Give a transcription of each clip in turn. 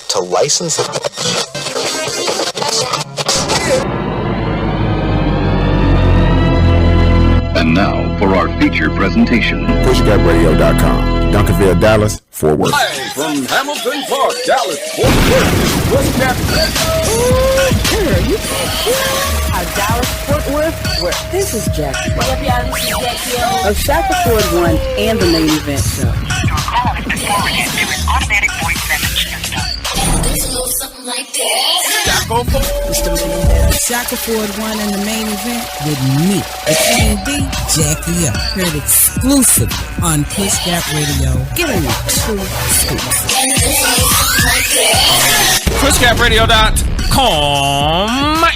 To license it. And now for our feature presentation. PushGapRadio.com. Duncanville, Dallas, Fort Worth. Live from Hamilton Park, Dallas, Fort Worth. PushGap Dallas, Fort Worth, where this is Jackie. What up, y'all? This is Jackie of Shaka Ford 1 and the main event show. Your call has been forwarded to an automatic voice message system. Something like that. It's the main event. Shaka Ford 1 and the main event with me, the King Jackie up. Heard exclusively on PushGap Radio. Giving you true scoops. PushGapRadio.com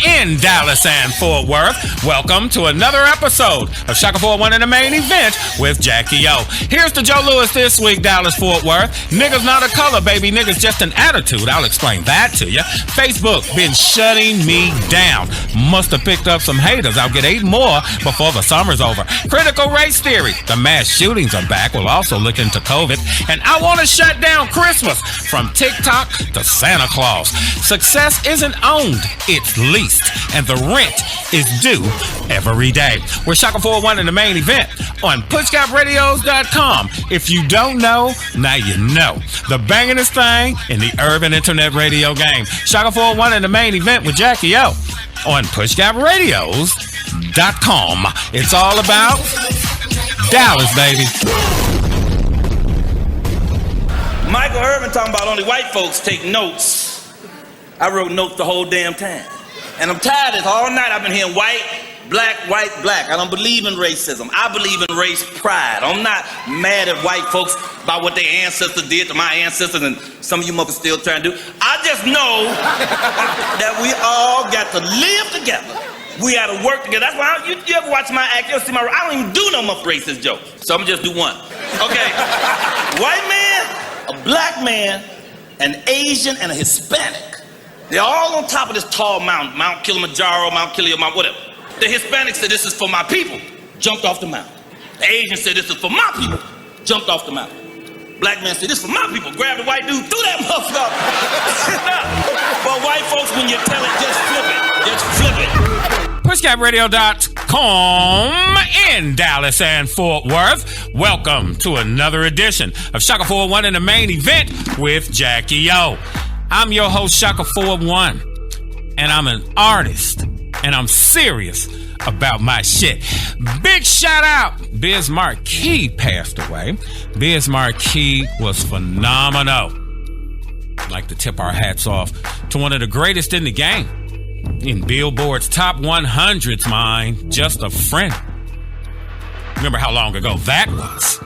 in Dallas and Fort Worth. Welcome to another episode of Shaka 401 in the main event with Jackie O. Here's to Joe Lewis this week, Dallas, Fort Worth. Niggas not a color, baby. Niggas just an attitude. I'll explain that to you. Facebook been shutting me down. Must have picked up some haters. I'll get 8 more before the summer's over. Critical race theory. The mass shootings are back. We'll also look into COVID. And I want to shut down Christmas from TikTok to Santa Claus. Success isn't owned, it's leased, and the rent is due every day. We're Shaka 401 in the main event on PushGapRadios.com. If you don't know, now you know. The bangingest thing in the urban internet radio game. Shaka 401 in the main event with Jackie O on PushGapRadios.com. It's all about Dallas, baby. Michael Irvin talking about only white folks take notes. I wrote notes the whole damn time. And I'm tired of this. All night I've been hearing white, black. I don't believe in racism. I believe in race pride. I'm not mad at white folks about what their ancestors did to my ancestors and some of you motherfuckers still trying to do. I just know that we all got to live together. We got to work together. That's why you ever watch my act, you'll see I don't even do no more racist jokes. So I'm gonna just do one. Okay. White man, a black man, an Asian, and a Hispanic. They're all on top of this tall mountain, Mount Kilimanjaro, Mount Kilimanjaro, whatever. The Hispanic said, this is for my people, jumped off the mountain. The Asian said, this is for my people, jumped off the mountain. Black man said, this is for my people, grabbed the white dude, threw that motherfucker. But white folks, when you tell it, just flip it. PushGapRadio.com in Dallas and Fort Worth. Welcome to another edition of Shaka 401 in the main event with Jackie O. I'm your host, Shaka 401, and I'm an artist, and I'm serious about my shit. Big shout out, Biz Markie passed away. Biz Markie was phenomenal. I'd like to tip our hats off to one of the greatest in the game. In Billboard's top 100's mind, just a friend. Remember how long ago that was.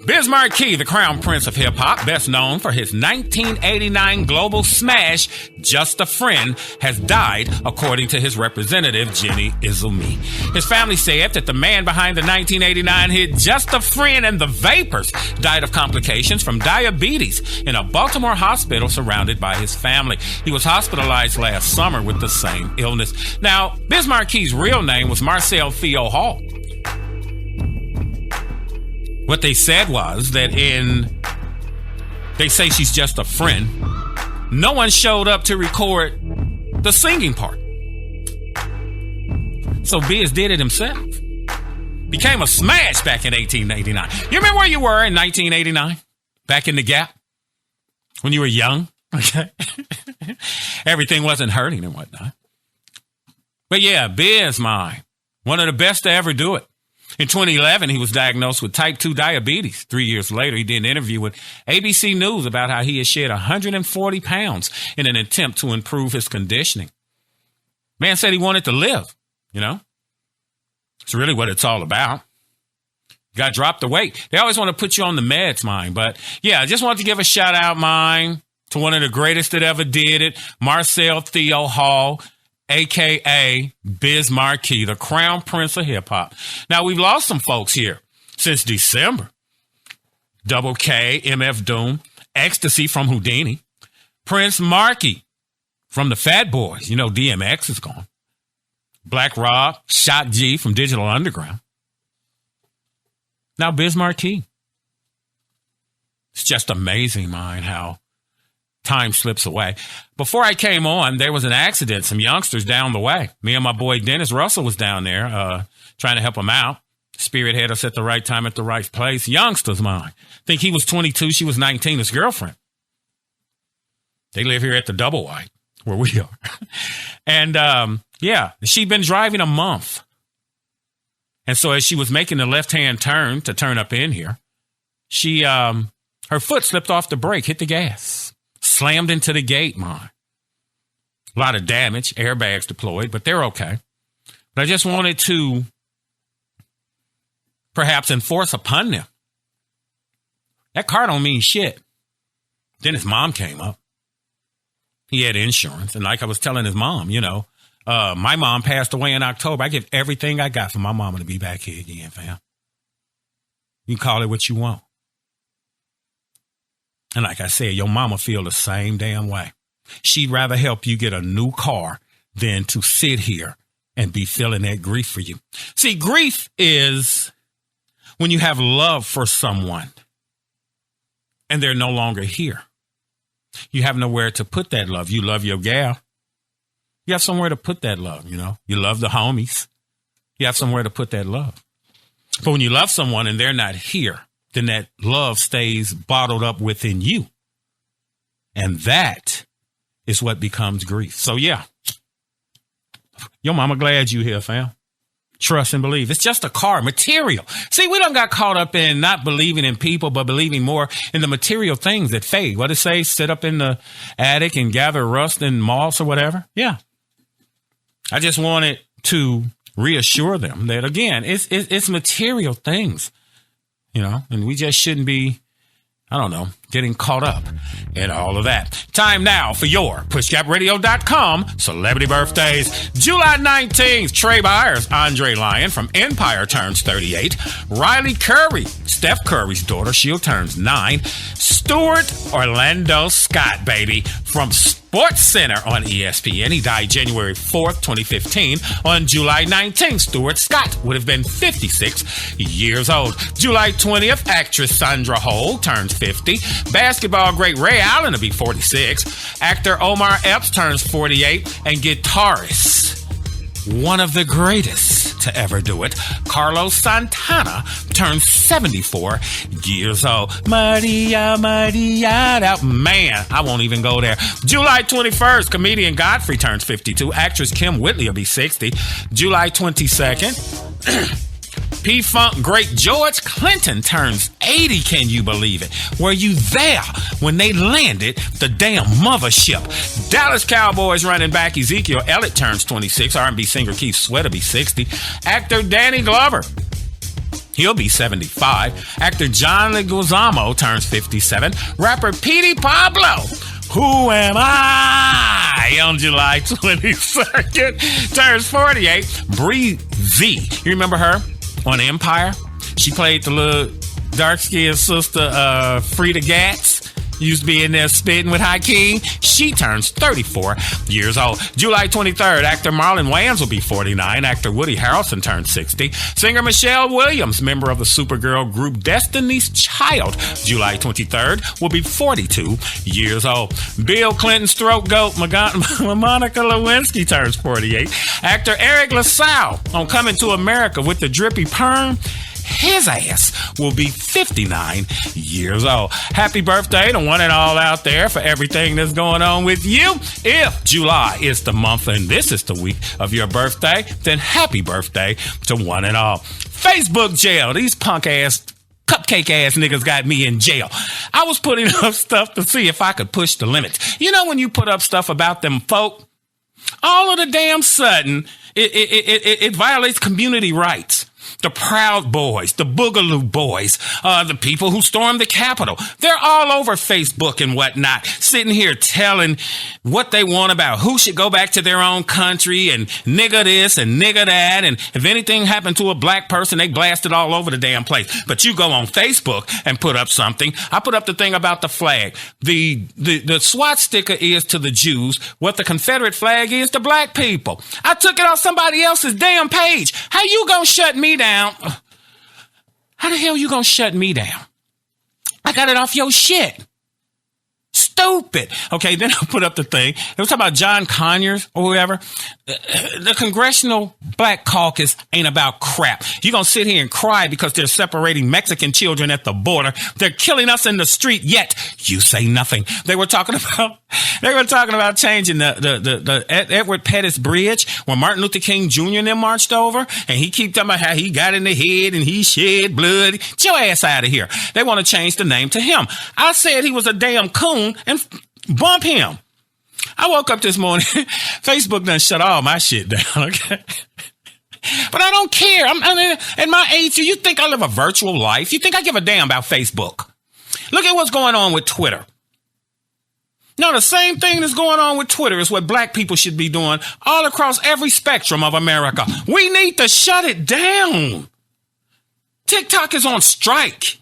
Biz Markie, the crown prince of hip-hop, best known for his 1989 global smash, Just a Friend, has died, according to his representative, Jenny Izumi. His family said that the man behind the 1989 hit Just a Friend and the Vapors died of complications from diabetes in a Baltimore hospital surrounded by his family. He was hospitalized last summer with the same illness. Now, Biz Markie's real name was Marcel Theo Hall. What they said was that they say she's just a friend. No one showed up to record the singing part. So Biz did it himself. Became a smash back in 1889. You remember where you were in 1989? Back in the Gap? When you were young? Okay. Everything wasn't hurting and whatnot. But yeah, Biz, one of the best to ever do it. In 2011, he was diagnosed with type 2 diabetes. 3 years later, he did an interview with ABC News about how he had shed 140 pounds in an attempt to improve his conditioning. Man said he wanted to live, you know. It's really what it's all about. Got to drop the weight. They always want to put you on the meds, but yeah, I just wanted to give a shout out, to one of the greatest that ever did it, Marcel Theo Hall, a.k.a. Biz Markie, the crown prince of hip-hop. Now, we've lost some folks here since December. Double K, MF Doom, Ecstasy from Houdini, Prince Markie from the Fat Boys. You know, DMX is gone. Black Rob, Shock G from Digital Underground. Now Biz Markie. It's just amazing, mind, how time slips away. Before I came on, there was an accident. Some youngsters down the way. Me and my boy Dennis Russell was down there trying to help him out. Spirit had us at the right time at the right place. Youngsters, mine. Think he was 22. She was 19, his girlfriend. They live here at the Double White, where we are. And, yeah, she'd been driving a month. And so as she was making the left-hand turn to turn up in here, she, her foot slipped off the brake, hit the gas, slammed into the gate, mine. A lot of damage, airbags deployed, but they're okay. But I just wanted to perhaps enforce upon them. That car don't mean shit. Then his mom came up. He had insurance. And like I was telling his mom, you know, my mom passed away in October. I give everything I got for my mama to be back here again, fam. You can call it what you want. And like I said, your mama feel the same damn way. She'd rather help you get a new car than to sit here and be feeling that grief for you. See, grief is when you have love for someone and they're no longer here. You have nowhere to put that love. You love your gal. You have somewhere to put that love, you know. You love the homies. You have somewhere to put that love. But when you love someone and they're not here, then that love stays bottled up within you. And that is what becomes grief. So, yeah. Your mama glad you here, fam. Trust and believe. It's just a car, material. See, we done got caught up in not believing in people, but believing more in the material things that fade. What it say? Sit up in the attic and gather rust and moss or whatever. Yeah. I just wanted to reassure them that, again, it's material things, you know, and we just shouldn't be, I don't know, getting caught up in all of that. Time now for your pushgapradio.com celebrity birthdays. July 19th, Trey Byers, Andre Lyon from Empire turns 38. Riley Curry, Steph Curry's daughter, she turns 9. Stuart Orlando Scott, baby, from Sports Center on ESPN. He died January 4th, 2015. On July 19th, Stuart Scott would have been 56 years old. July 20th, actress Sandra Hole turns 50. Basketball great Ray Allen will be 46. Actor Omar Epps turns 48. And guitarist, one of the greatest to ever do it, Carlos Santana, turns 74 years old. Maria, Maria, man, I won't even go there. July 21st, comedian Godfrey turns 52. Actress Kim Whitley will be 60. July 22nd, P-Funk great George Clinton turns 80. Can you believe it? Were you there when they landed the damn mothership? Dallas Cowboys running back Ezekiel Elliott turns 26. R&B singer Keith Sweat will be 60. Actor Danny Glover, he'll be 75. Actor John Leguizamo turns 57. Rapper Petey Pablo, who am I, on July 22nd, turns 48. Bree Z, you remember her on Empire? She played the little dark-skinned sister, Frida Gatz. Used to be in there spitting with Hakeem. She turns 34 years old. July 23rd, actor Marlon Wayans will be 49. Actor Woody Harrelson turns 60. Singer Michelle Williams, member of the Supergirl group Destiny's Child, July 23rd, will be 42 years old. Bill Clinton's throat goat, Monica Lewinsky, turns 48. Actor Eric LaSalle on Coming to America with the drippy perm, his ass will be 59 years old. Happy birthday to one and all out there for everything that's going on with you. If July is the month and this is the week of your birthday, then happy birthday to one and all. Facebook jail. These punk ass, cupcake ass niggas got me in jail. I was putting up stuff to see if I could push the limits. You know, when you put up stuff about them folk, all of the damn sudden, it violates community rights. The Proud Boys, the Boogaloo Boys, the people who stormed the Capitol. They're all over Facebook and whatnot, sitting here telling what they want about who should go back to their own country and nigga this and nigga that. And if anything happened to a black person, they blast it all over the damn place. But you go on Facebook and put up something. I put up the thing about the flag. The swastika is to the Jews what the Confederate flag is to black people. I took it off somebody else's damn page. How you gonna shut me down? How the hell you gonna shut me down? I got it off your shit. Stupid. Okay, then I put up the thing. It was talking about John Conyers or whoever. The Congressional Black Caucus ain't about crap. You're going to sit here and cry because they're separating Mexican children at the border. They're killing us in the street, yet you say nothing. They were talking about changing the Edward Pettus Bridge when Martin Luther King Jr. and them marched over, and he keep talking about how he got in the head and he shed blood. Get your ass out of here. They want to change the name to him. I said he was a damn coon and bump him. I woke up this morning. Facebook done shut all my shit down, okay? But I don't care. I'm at my age. You think I live a virtual life? You think I give a damn about Facebook? Look at what's going on with Twitter. No, the same thing that's going on with Twitter is what black people should be doing all across every spectrum of America. We need to shut it down. TikTok is on strike.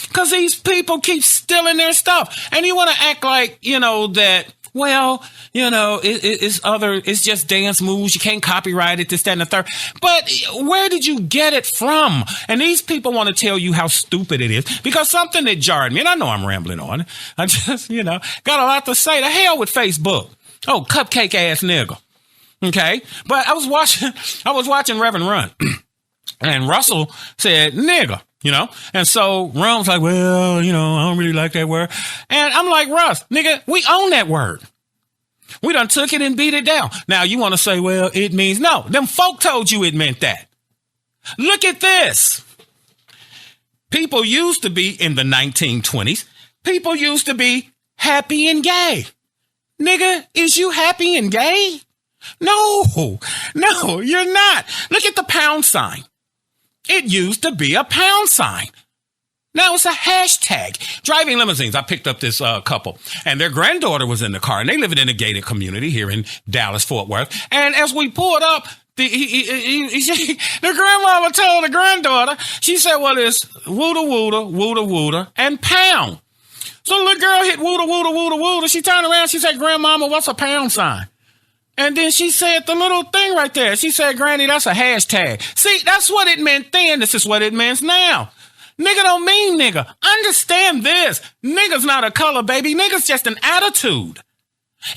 Because these people keep stealing their stuff. And you want to act like, that, well, it's just dance moves. You can't copyright it, this, that, and the third. But where did you get it from? And these people want to tell you how stupid it is. Because something that jarred me, and I know I'm rambling on. I just, got a lot to say. The hell with Facebook. Oh, cupcake ass nigga. Okay? But I was watching Reverend Run. And Russell said, nigga. And so Ron was like, well, I don't really like that word. And I'm like, Russ, nigga, we own that word. We done took it and beat it down. Now you want to say, well, it means no. Them folk told you it meant that. Look at this. People used to be in the 1920s. People used to be happy and gay. Nigga, is you happy and gay? No, you're not. Look at the pound sign. It used to be a pound sign. Now it's a hashtag. Driving limousines. I picked up this couple, and their granddaughter was in the car, and they live in a gated community here in Dallas, Fort Worth. And as we pulled up, the grandmama told the granddaughter, she said, well, it's wooda, wooda, wooda, wooda, and pound. So the little girl hit wooda, wooda, wooda, wooda. She turned around, she said, Grandmama, what's a pound sign? And then she said the little thing right there. She said, Granny, that's a hashtag. See, that's what it meant then. This is what it means now. Nigga don't mean nigga. Understand this. Nigga's not a color, baby. Nigga's just an attitude.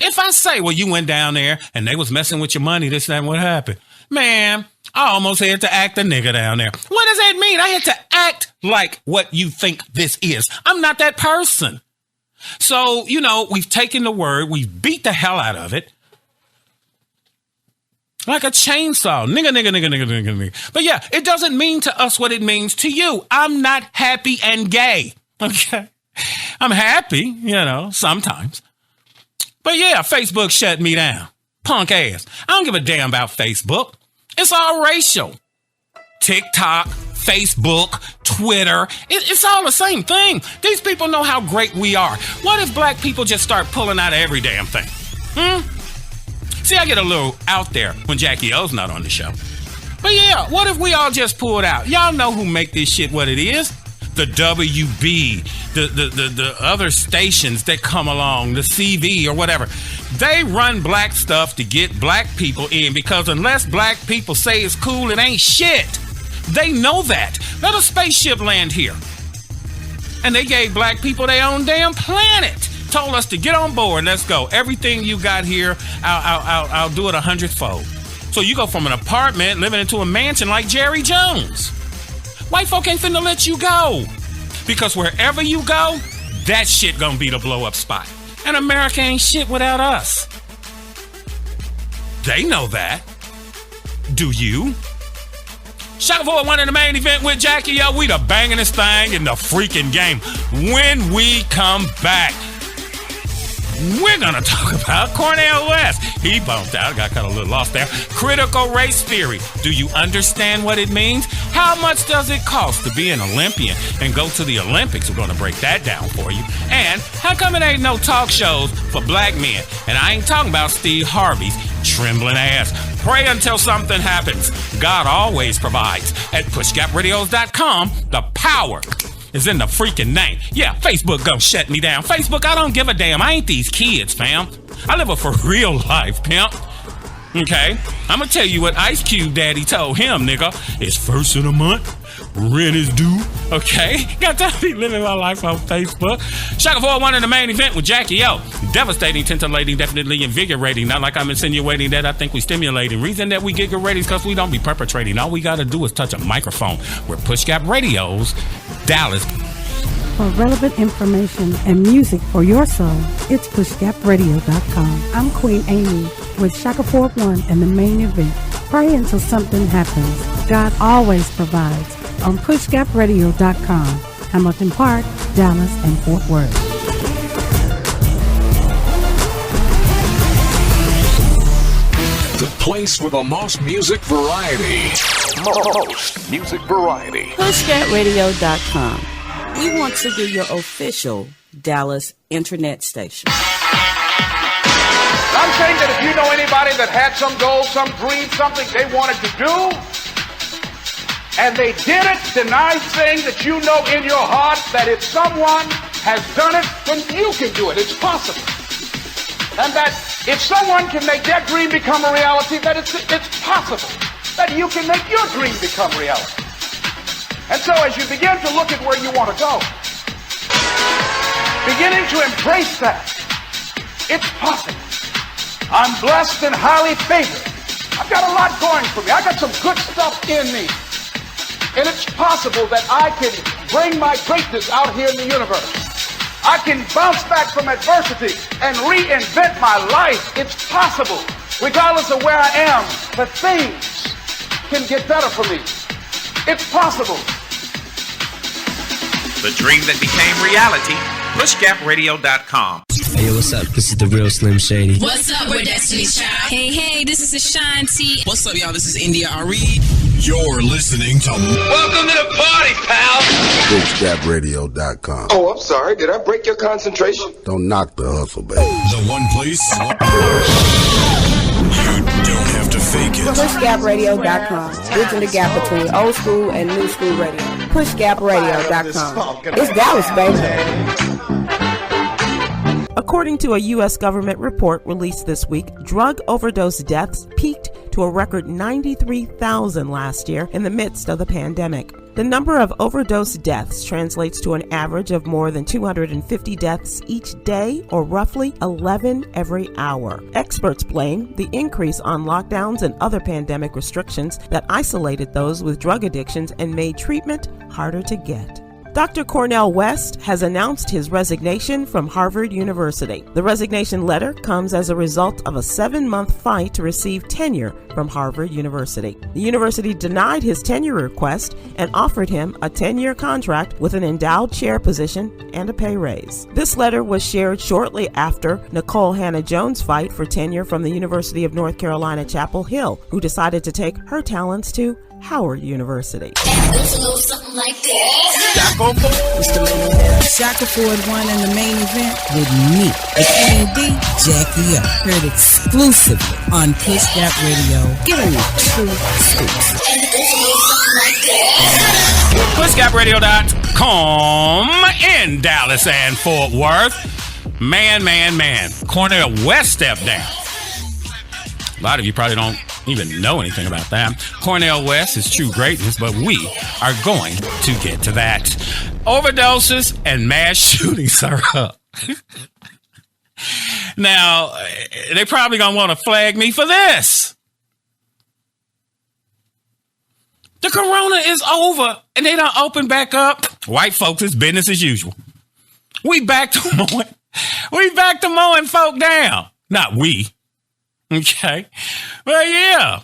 If I say, well, you went down there and they was messing with your money, this, that, and what happened? Man, I almost had to act a nigga down there. What does that mean? I had to act like what you think this is. I'm not that person. So, we've taken the word. We've beat the hell out of it. Like a chainsaw. Nigga. But yeah, it doesn't mean to us what it means to you. I'm not happy and gay. Okay? I'm happy, sometimes. But yeah, Facebook shut me down. Punk ass. I don't give a damn about Facebook. It's all racial. TikTok, Facebook, Twitter. It's all the same thing. These people know how great we are. What if black people just start pulling out of every damn thing? See, I get a little out there when Jackie O's not on the show. But yeah, what if we all just pulled out? Y'all know who make this shit what it is. The WB, the other stations that come along, the CV or whatever. They run black stuff to get black people in because unless black people say it's cool, it ain't shit. They know that. Let a spaceship land here. And they gave black people their own damn planet. Told us to get on board. Let's go. Everything you got here, I'll do it 100-fold. So you go from an apartment living into a mansion like Jerry Jones. White folk ain't finna let you go. Because wherever you go, that shit gonna be the blow up spot. And America ain't shit without us. They know that. Do you? Shaka 401 in the main event with Jackie O. We the bangingest thing in the freaking game. When we come back, we're going to talk about Cornel West. He bumped out. Got kind of a little lost there. Critical race theory. Do you understand what it means? How much does it cost to be an Olympian and go to the Olympics? We're going to break that down for you. And how come it ain't no talk shows for black men? And I ain't talking about Steve Harvey's trembling ass. Pray until something happens. God always provides. At pushgapradios.com, the power is in the freaking name. Yeah, Facebook gonna shut me down. Facebook, I don't give a damn. I ain't these kids, fam. I live a for real life, pimp. Okay? I'm gonna tell you what Ice Cube daddy told him, nigga. It's first of the month. Rent is due. Okay? Got time to be living my life on Facebook. Shaka 401 in the main event with Jackie O. Devastating, titillating, definitely invigorating. Not like I'm insinuating that I think we stimulating. Reason that we get good ratings because we don't be perpetrating. All we got to do is touch a microphone. We're Push Gap Radio's Dallas. For relevant information and music for your soul, it's pushgapradio.com. I'm Queen Amy with Shaka 401 and the main event. Pray until something happens. God always provides on pushgapradio.com. Hamilton Park, Dallas, and Fort Worth. The place with the most music variety. Most music variety. PushGapRadio.com. We want to be your official Dallas internet station. I'm saying that if you know anybody that had some goal, some dream, something they wanted to do, and they did it, deny saying that you know in your heart that if someone has done it, then you can do it. It's possible. And that if someone can make their dream become a reality, that it's possible that you can make your dream become reality. And so as you begin to look at where you want to go, beginning to embrace that, it's possible. I'm blessed and highly favored. I've got a lot going for me. I got some good stuff in me. And it's possible that I can bring my greatness out here in the universe. I can bounce back from adversity and reinvent my life. It's possible, regardless of where I am, that things can get better for me. It's possible. The dream that became reality. PushGapRadio.com. Hey, yo, what's up? This is the real Slim Shady. What's up, we're Destiny's Child. Hey, this is Ashanti. What's up, y'all? This is India Ari. You're listening to Welcome to the party, pal. PushGapRadio.com. Oh, I'm sorry. Did I break your concentration? Don't knock the hustle, baby. the one place you don't have to fake it. PushGapRadio.com. Bridging the gap between old school and new school radio. PushGapRadio.com. It's Dallas, baby. According to a U.S. government report released this week, drug overdose deaths peaked to a record 93,000 last year in the midst of the pandemic. The number of overdose deaths translates to an average of more than 250 deaths each day, or roughly 11 every hour. Experts blame the increase on lockdowns and other pandemic restrictions that isolated those with drug addictions and made treatment harder to get. Dr. Cornel West has announced his resignation from Harvard University. The resignation letter comes as a result of a 7-month fight to receive tenure from Harvard University. The university denied his tenure request and offered him a 10-year contract with an endowed chair position and a pay raise. This letter was shared shortly after Nicole Hannah-Jones' fight for tenure from the University of North Carolina, Chapel Hill, who decided to take her talents to Howard University. It's a little something like that. Shaka 401 in the main event with me, Queen D, Jackie O. Heard exclusively on Push Gap Radio. Giving you true scoops. PushGapRadio.com in Dallas and Fort Worth. Man. Cornel West stepped down. A lot of you probably don't even know anything about that. Cornel West is true greatness, but we are going to get to that. Overdoses and mass shootings are up. Now, they probably gonna want to flag me for this. The corona is over and they don't open back up. White folks, it's business as usual. We back to mowing folk down. Not we. Okay. Well, yeah.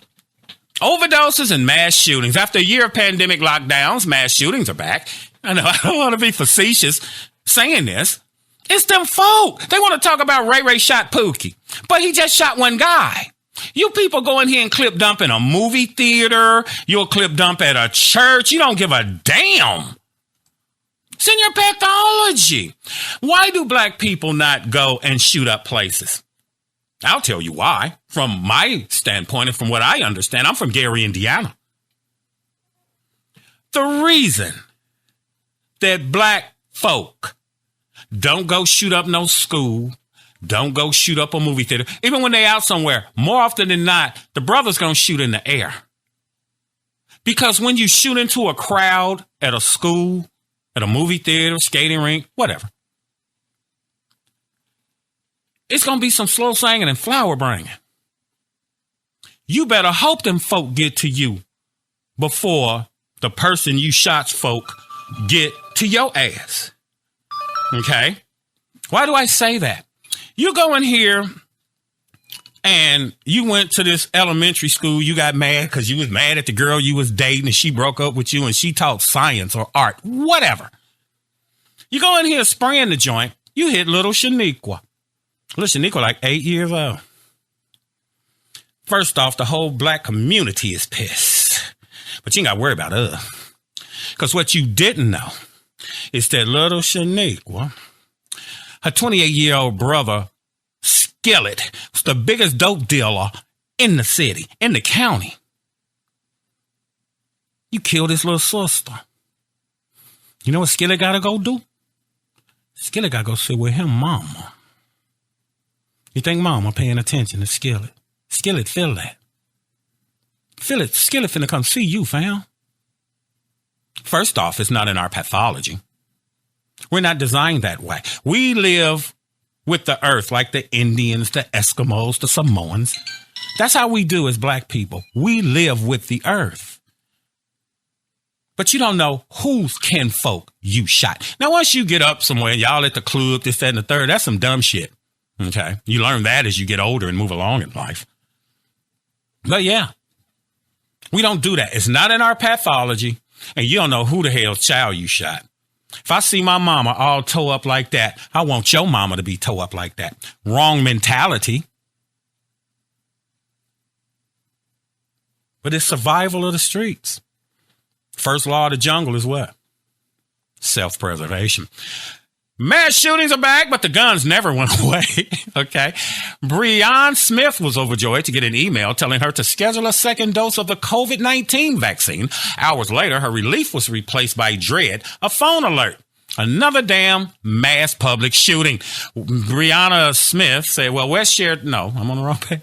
Overdoses and mass shootings. After a year of pandemic lockdowns, mass shootings are back. I know I don't want to be facetious saying this. It's them folk. They want to talk about Ray shot Pookie, but he just shot one guy. You people go in here and clip dump in a movie theater. You'll clip dump at a church. You don't give a damn. It's in your pathology. Why do black people not go and shoot up places? I'll tell you why. From my standpoint and from what I understand, I'm from Gary, Indiana. The reason that black folk don't go shoot up no school, don't go shoot up a movie theater, even when they out somewhere, more often than not, the brother's going to shoot in the air. Because when you shoot into a crowd at a school, at a movie theater, skating rink, whatever, it's going to be some slow singing and flower bringing. You better hope them folk get to you before the person you shot's folk get to your ass. Okay? Why do I say that? You go in here and you went to this elementary school. You got mad because you was mad at the girl you was dating and she broke up with you and she taught science or art, whatever. You go in here spraying the joint. You hit little Shaniqua. Little Shaniqua like 8 years old. First off, the whole black community is pissed. But you ain't got to worry about us. Because what you didn't know is that little Shaniqua, her 28-year-old brother, Skillet, was the biggest dope dealer in the city, in the county. You killed his little sister. You know what Skillet got to go do? Skillet got to go sit with him, mama. You think mama paying attention to Skillet? Skillet feel that. Skillet finna come see you, fam. First off, it's not in our pathology. We're not designed that way. We live with the earth like the Indians, the Eskimos, the Samoans. That's how we do as black people. We live with the earth. But you don't know whose kinfolk you shot. Now, once you get up somewhere, y'all at the club, this, that, and the third, that's some dumb shit. Okay. You learn that as you get older and move along in life. But yeah, we don't do that. It's not in our pathology. And you don't know who the hell's child you shot. If I see my mama all toe up like that, I want your mama to be toe up like that. Wrong mentality. But it's survival of the streets. First law of the jungle is what? Self-preservation. Mass shootings are back, but the guns never went away. Okay. Breonna Smith was overjoyed to get an email telling her to schedule a second dose of the COVID-19 vaccine. Hours later, her relief was replaced by dread, a phone alert. Another damn mass public shooting. Breonna Smith said, well, West shared. No, I'm on the wrong page.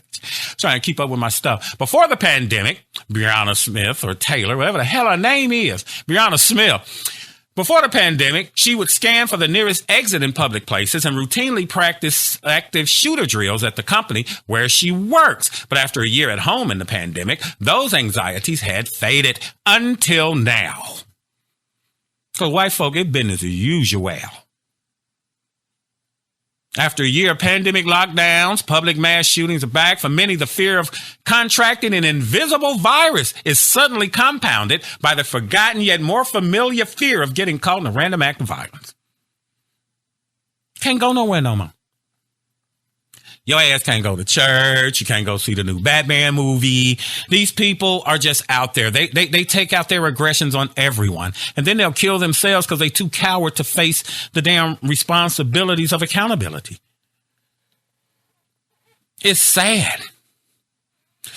Trying to keep up with my stuff. Before the pandemic, Breonna Smith or Taylor, whatever the hell her name is, Breonna Smith. Before the pandemic, she would scan for the nearest exit in public places and routinely practice active shooter drills at the company where she works. But after a year at home in the pandemic, those anxieties had faded until now. So white folk, it business as usual. After a year of pandemic lockdowns, public mass shootings are back. For many, the fear of contracting an invisible virus is suddenly compounded by the forgotten yet more familiar fear of getting caught in a random act of violence. Can't go nowhere no more. Your ass can't go to church. You can't go see the new Batman movie. These people are just out there. They take out their aggressions on everyone. And then they'll kill themselves because they're too coward to face the damn responsibilities of accountability. It's sad.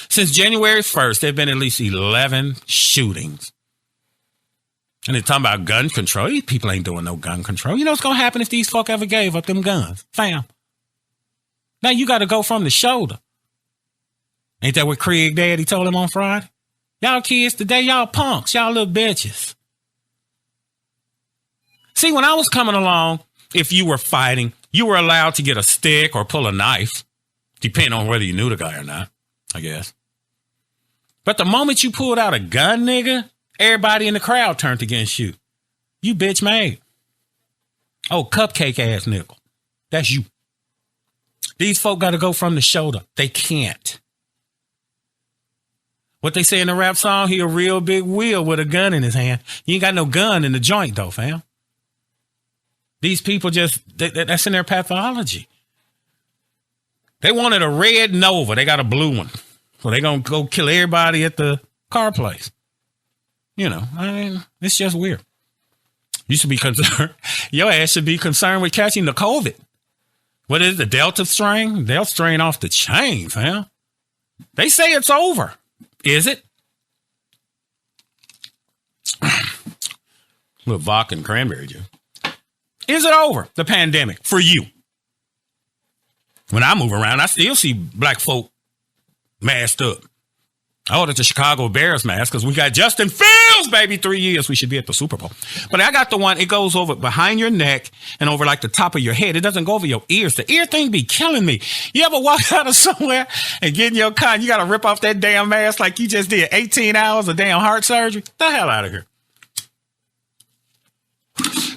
Since January 1st, there have been at least 11 shootings. And they're talking about gun control. These people ain't doing no gun control. You know what's going to happen if these folk ever gave up them guns? Fam. Now you got to go from the shoulder. Ain't that what Craig Daddy told him on Friday? Y'all kids today, y'all punks, y'all little bitches. See, when I was coming along, if you were fighting, you were allowed to get a stick or pull a knife, depending on whether you knew the guy or not, I guess. But the moment you pulled out a gun, nigga, everybody in the crowd turned against you. You bitch made. Oh, cupcake ass nickel. That's you. These folk got to go from the shoulder. They can't. What they say in the rap song, he a real big wheel with a gun in his hand. You ain't got no gun in the joint, though, fam. These people just, that's in their pathology. They wanted a red Nova. They got a blue one. So they going to go kill everybody at the car place. You know, I mean, it's just weird. You should be concerned. Your ass should be concerned with catching the COVID. What is it, the Delta strain? They'll strain off the chain, fam. They say it's over. Is it? Little vodka and cranberry juice. Is it over, the pandemic, for you? When I move around, I still see black folk masked up. I ordered the Chicago Bears mask because we got Justin Fields, baby. 3 years. We should be at the Super Bowl. But I got the one, it goes over behind your neck and over like the top of your head. It doesn't go over your ears. The ear thing be killing me. You ever walk out of somewhere and get in your car and you got to rip off that damn mask like you just did 18 hours of damn heart surgery? The hell out of here.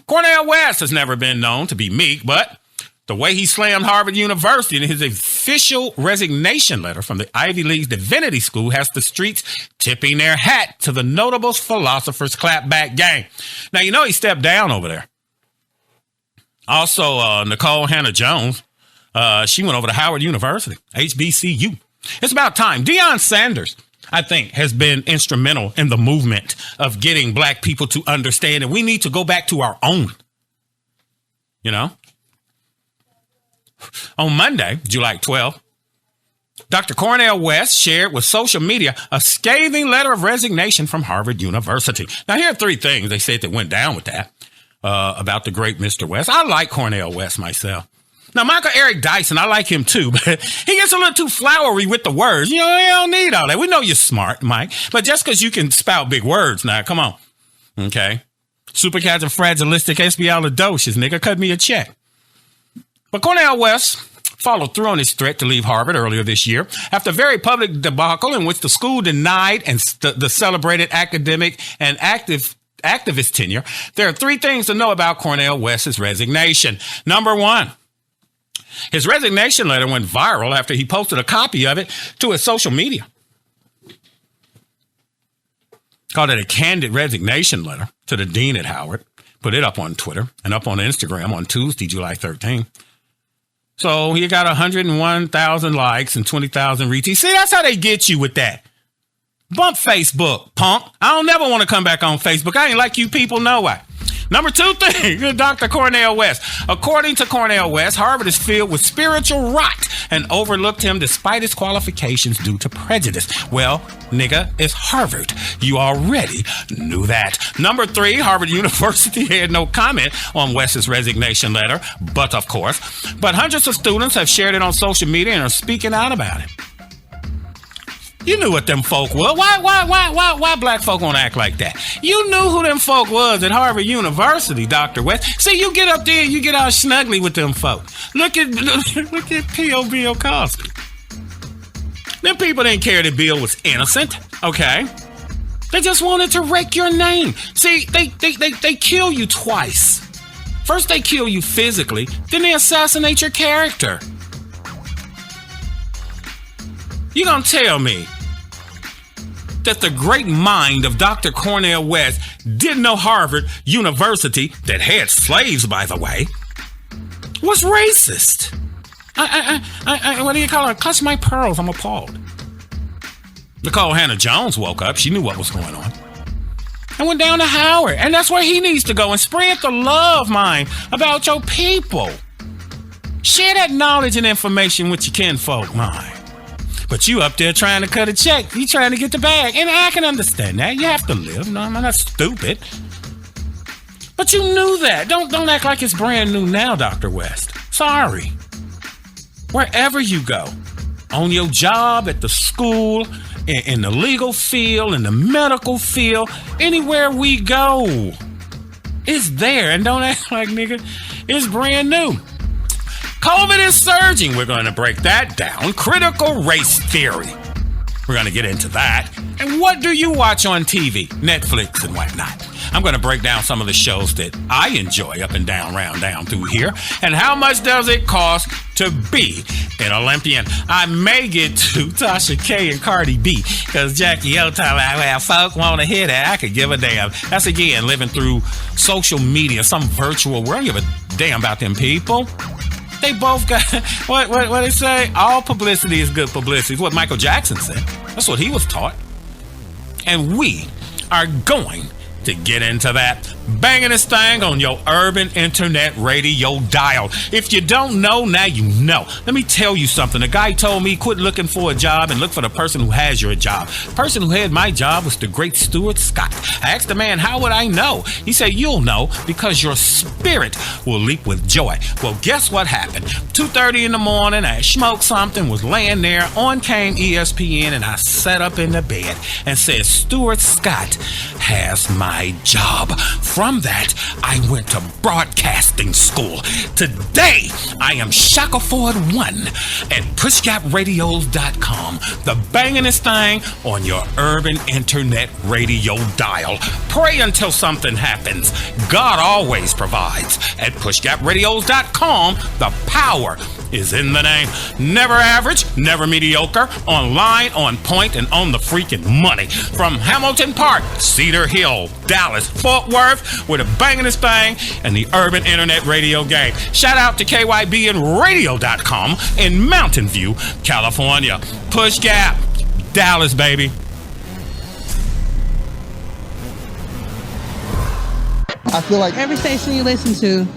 Cornel West has never been known to be meek, but the way he slammed Harvard University in his official resignation letter from the Ivy League's Divinity School has the streets tipping their hat to the notable philosopher's clapback game. Now, you know he stepped down over there. Also, Nicole Hannah-Jones, she went over to Howard University, HBCU. It's about time. Deion Sanders, I think, has been instrumental in the movement of getting black people to understand that we need to go back to our own. You know? On Monday, July 12th, Dr. Cornel West shared with social media a scathing letter of resignation from Harvard University. Now, here are 3 things they said that went down with that about the great Mr. West. I like Cornel West myself. Now, Michael Eric Dyson, I like him too, but he gets a little too flowery with the words. You know, you don't need all that. We know you're smart, Mike, but just because you can spout big words now, come on. Okay? Supercalifragilisticexpialidocious, nigga, cut me a check. But Cornel West followed through on his threat to leave Harvard earlier this year after a very public debacle in which the school denied and the celebrated academic and activist tenure. There are 3 things to know about Cornel West's resignation. Number 1, his resignation letter went viral after he posted a copy of it to his social media. Called it a candid resignation letter to the dean at Howard. Put it up on Twitter and up on Instagram on Tuesday, July 13th. So he got 101,000 likes and 20,000 retweets. See, that's how they get you with that. Bump Facebook, punk. I don't never want to come back on Facebook. I ain't like you people, no way. Number 2 thing, Dr. Cornel West. According to Cornel West, Harvard is filled with spiritual rot and overlooked him despite his qualifications due to prejudice. Well, nigga, it's Harvard. You already knew that. Number 3, Harvard University had no comment on West's resignation letter, but hundreds of students have shared it on social media and are speaking out about it. You knew what them folk were. Why black folk want to act like that? You knew who them folk was at Harvard University, Dr. West. See, you get up there and you get all snuggly with them folk. Look at P.O. Bill Cosby. Them people didn't care that Bill was innocent, okay? They just wanted to wreck your name. See, they kill you twice. First they kill you physically, then they assassinate your character. You gonna tell me that the great mind of Dr. Cornel West didn't know Harvard University, that had slaves, by the way, was racist? What do you call it? Clutch my pearls. I'm appalled. Nicole Hannah-Jones woke up. She knew what was going on and went down to Howard. And that's where he needs to go and spread the love, mind, about your people. Share that knowledge and information with your kinfolk, mind. But you up there trying to cut a check. You trying to get the bag. And I can understand that. You have to live. No, I'm not stupid. But you knew that. Don't act like it's brand new now, Dr. West. Sorry. Wherever you go, on your job, at the school, in the legal field, in the medical field, anywhere we go, it's there. And don't act like, nigga, it's brand new. COVID is surging. We're going to break that down. Critical race theory. We're going to get into that. And what do you watch on TV? Netflix and whatnot. I'm going to break down some of the shows that I enjoy up and down, round, down through here. And how much does it cost to be an Olympian? I may get to Tasha K and Cardi B because Jackie O talking about, well, folk want to hear that. I could give a damn. That's again living through social media, some virtual world. You give a damn about them people. They both got, what they say? All publicity is good publicity. It's what Michael Jackson said. That's what he was taught. And we are going to get into that. banging this thing on your urban internet radio dial. If you don't know, now you know. Let me tell you something. The guy told me quit looking for a job and look for the person who has your job. The person who had my job was the great Stuart Scott. I asked the man, how would I know? He said, you'll know because your spirit will leap with joy. Well, guess what happened? 2:30 in the morning, I smoked something, was laying there, on came ESPN, and I sat up in the bed and said, Stuart Scott has my job. From that, I went to broadcasting school. Today, I am Shaka Ford 1 at pushgapradios.com. The bangingest thing on your urban internet radio dial. Pray until something happens. God always provides. At pushgapradios.com, the power is in the name. Never average, never mediocre, online, on point, and on the freaking money. From Hamilton Park, Cedar Hill, Dallas, Fort Worth, we're the bangingest thing in the urban internet radio game. Shout out to KYB and radio.com in Mountain View, California. Push Gap, Dallas, baby. I feel like every station you listen to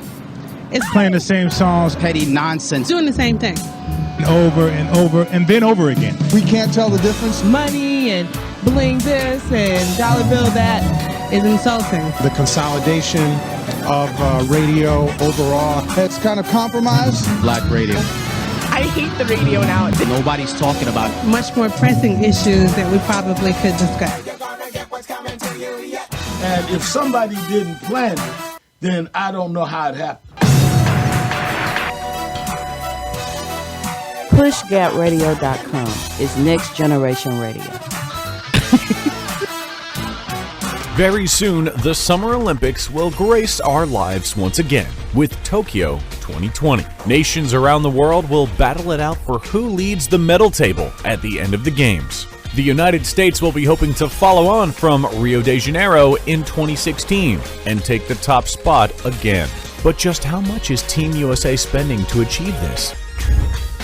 is playing the same songs, petty nonsense, doing the same thing over and over and then over again. We can't tell the difference. Money and bling this and dollar bill that is insulting. The consolidation of radio overall. It's kind of compromised. Black radio. I hate the radio now. Nobody's talking about it. Much more pressing issues that we probably could discuss. And if somebody didn't plan it, then I don't know how it happened. PushGapRadio.com is next generation radio. Very soon, the Summer Olympics will grace our lives once again with Tokyo 2020. Nations around the world will battle it out for who leads the medal table at the end of the Games. The United States will be hoping to follow on from Rio de Janeiro in 2016 and take the top spot again. But just how much is Team USA spending to achieve this?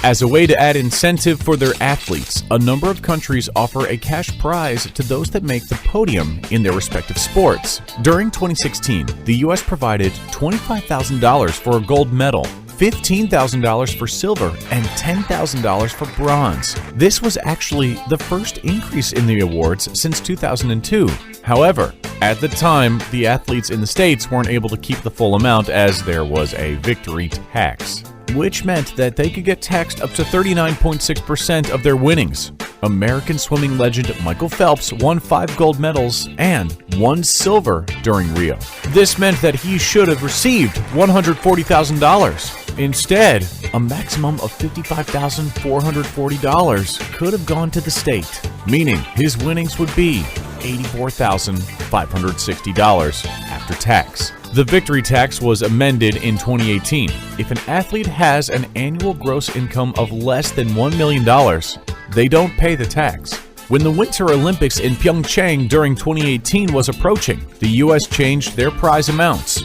As a way to add incentive for their athletes, a number of countries offer a cash prize to those that make the podium in their respective sports. During 2016, the U.S. provided $25,000 for a gold medal, $15,000 for silver, and $10,000 for bronze. This was actually the first increase in the awards since 2002. However, at the time, the athletes in the States weren't able to keep the full amount as there was a victory tax, which meant that they could get taxed up to 39.6% of their winnings. American swimming legend Michael Phelps won 5 gold medals and 1 silver during Rio. This meant that he should have received $140,000. Instead, a maximum of $55,440 could have gone to the state, meaning his winnings would be $84,560 after tax. The victory tax was amended in 2018. If an athlete has an annual gross income of less than $1 million, they don't pay the tax. When the Winter Olympics in Pyeongchang during 2018 was approaching, the U.S. changed their prize amounts.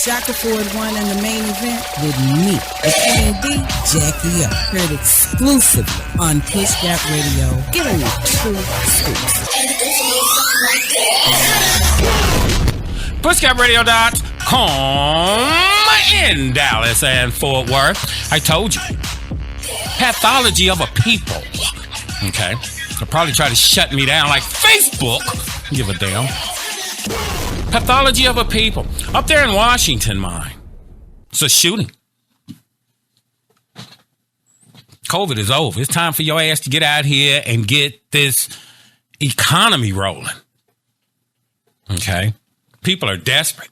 Shaka Ford 1 in the main event with me, FAD Jackie Up. Heard exclusively on Push Gap Radio. Giving you true scoops. PushGapRadio.com in Dallas and Fort Worth. I told you. Pathology of a people. Okay. They'll probably try to shut me down like Facebook. Give a damn. Pathology of a people. Up there in Washington, mine. It's a shooting. COVID is over. It's time for your ass to get out here and get this economy rolling. Okay? People are desperate.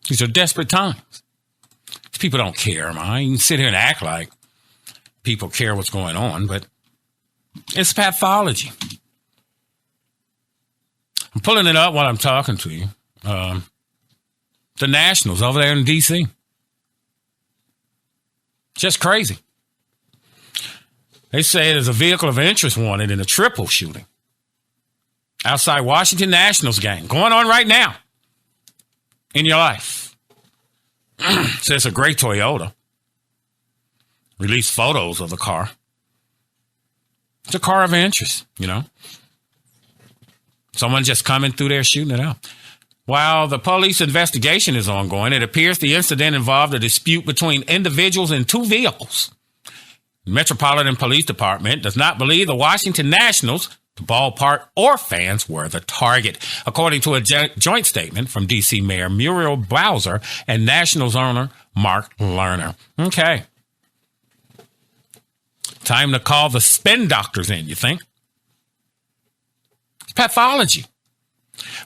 These are desperate times. These people don't care, man. You can sit here and act like people care what's going on, but it's pathology. I'm pulling it up while I'm talking to you. The Nationals over there in D.C. Just crazy. They say there's a vehicle of interest wanted in a triple shooting outside Washington Nationals game going on right now in your life. So it's a gray Toyota. Released photos of the car. It's a car of interest, you know. Someone just coming through there shooting it up. While the police investigation is ongoing, it appears the incident involved a dispute between individuals in two vehicles. The Metropolitan Police Department does not believe the Washington Nationals, the ballpark, or fans were the target, according to a joint statement from D.C. Mayor Muriel Bowser and Nationals owner Mark Lerner. Okay. Time to call the spin doctors in, you think? It's pathology.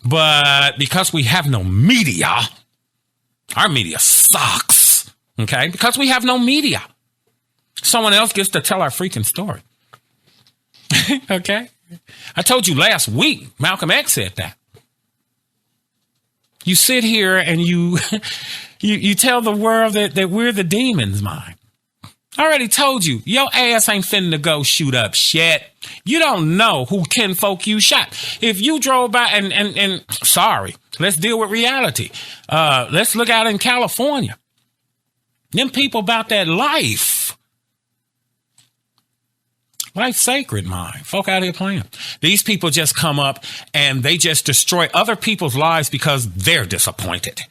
But because we have no media, our media sucks. Okay? Because we have no media, someone else gets to tell our freaking story. Okay? I told you last week, Malcolm X said that. You sit here and you tell the world that we're the demon's mind. I already told you, your ass ain't finna go shoot up shit. You don't know who kinfolk you shot. If you drove by and sorry, let's deal with reality. Let's look out in California. Them people about that life. Life's sacred, mind. Folk out here playing. These people just come up and they just destroy other people's lives because they're disappointed.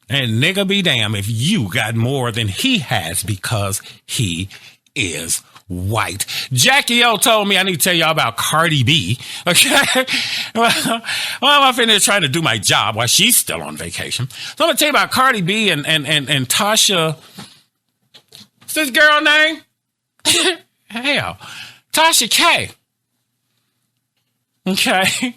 And nigga be damn if you got more than he has because he is white. Jackie O told me I need to tell y'all about Cardi B. Okay. Well, I'm finna trying to do my job while she's still on vacation. So I'm gonna tell you about Cardi B and Tasha. What's this girl name? Hell, Tasha K. Okay.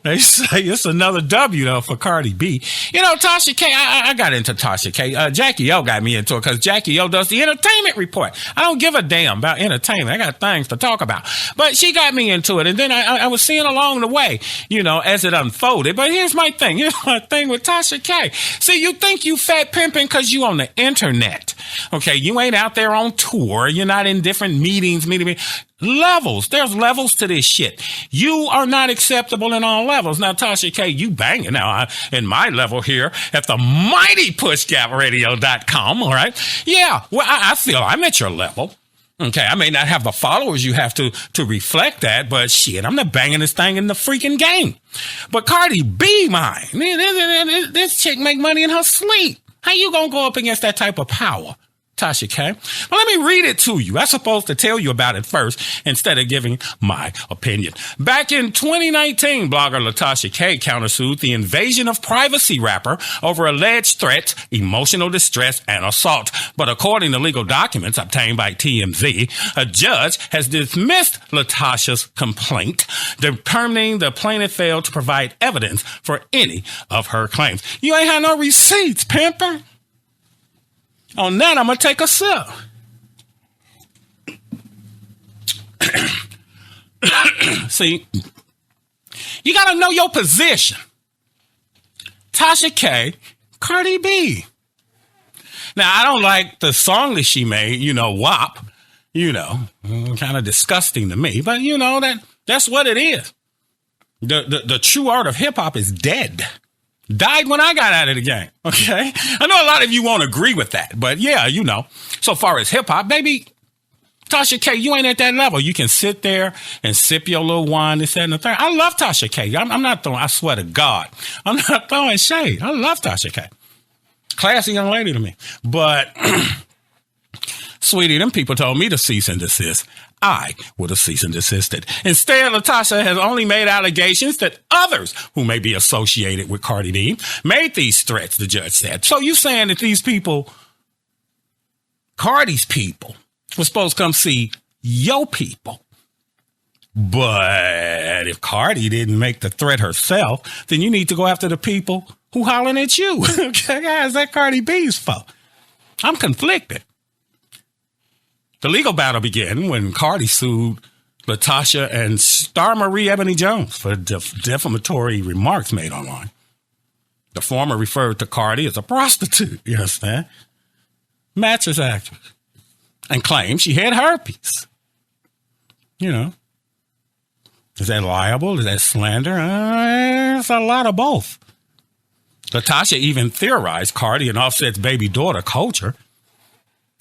They say it's another W, though, for Cardi B. You know, Tasha K, I got into Tasha K. Jackie O got me into it because Jackie O does the entertainment report. I don't give a damn about entertainment. I got things to talk about. But she got me into it. And then I was seeing along the way, you know, as it unfolded. But here's my thing. Here's my thing with Tasha K. See, you think you fat pimping because you on the internet. Okay, you ain't out there on tour. You're not in different meetings. Levels. There's levels to this shit. You are not acceptable in all levels. Now, Tasha K, you banging now in my level here at the mighty pushgapradio.com. All right. Yeah. Well, I feel I'm at your level. Okay. I may not have the followers you have to reflect that, but shit, I'm not banging this thing in the freaking game. But Cardi B, mine, this chick make money in her sleep. How you gonna go up against that type of power? Tasha K. Well, let me read it to you. I'm supposed to tell you about it first instead of giving my opinion. Back in 2019, blogger LaTasha K countersued the invasion of privacy rapper over alleged threats, emotional distress, and assault. But according to legal documents obtained by TMZ, a judge has dismissed LaTasha's complaint, determining the plaintiff failed to provide evidence for any of her claims. You ain't had no receipts, pimper. On that, I'm going to take a sip. See, you got to know your position. Tasha K, Cardi B. Now, I don't like the song that she made, you know, WAP, you know, kind of disgusting to me, but you know, that's what it is. The true art of hip hop is dead. Died when I got out of the game. Okay. I know a lot of you won't agree with that, but yeah, you know, so far as hip hop, baby, Tasha K, you ain't at that level. You can sit there and sip your little wine, this, that, and the third. I love Tasha K. I'm not throwing, I swear to God, I'm not throwing shade. I love Tasha K. Classy young lady to me. But, sweetie, them people told me to cease and desist. I would have cease and desisted. Instead, LaTasha has only made allegations that others who may be associated with Cardi B made these threats, the judge said. So you saying that these people, Cardi's people, were supposed to come see your people. But if Cardi didn't make the threat herself, then you need to go after the people who hollering at you. Okay, guys, that Cardi B's fault. I'm conflicted. The legal battle began when Cardi sued LaTasha and Star Marie Ebony Jones for defamatory remarks made online. The former referred to Cardi as a prostitute, you understand? Mattress actress. And claimed she had herpes. You know. Is that liable? Is that slander? It's a lot of both. LaTasha even theorized Cardi and Offset's baby daughter culture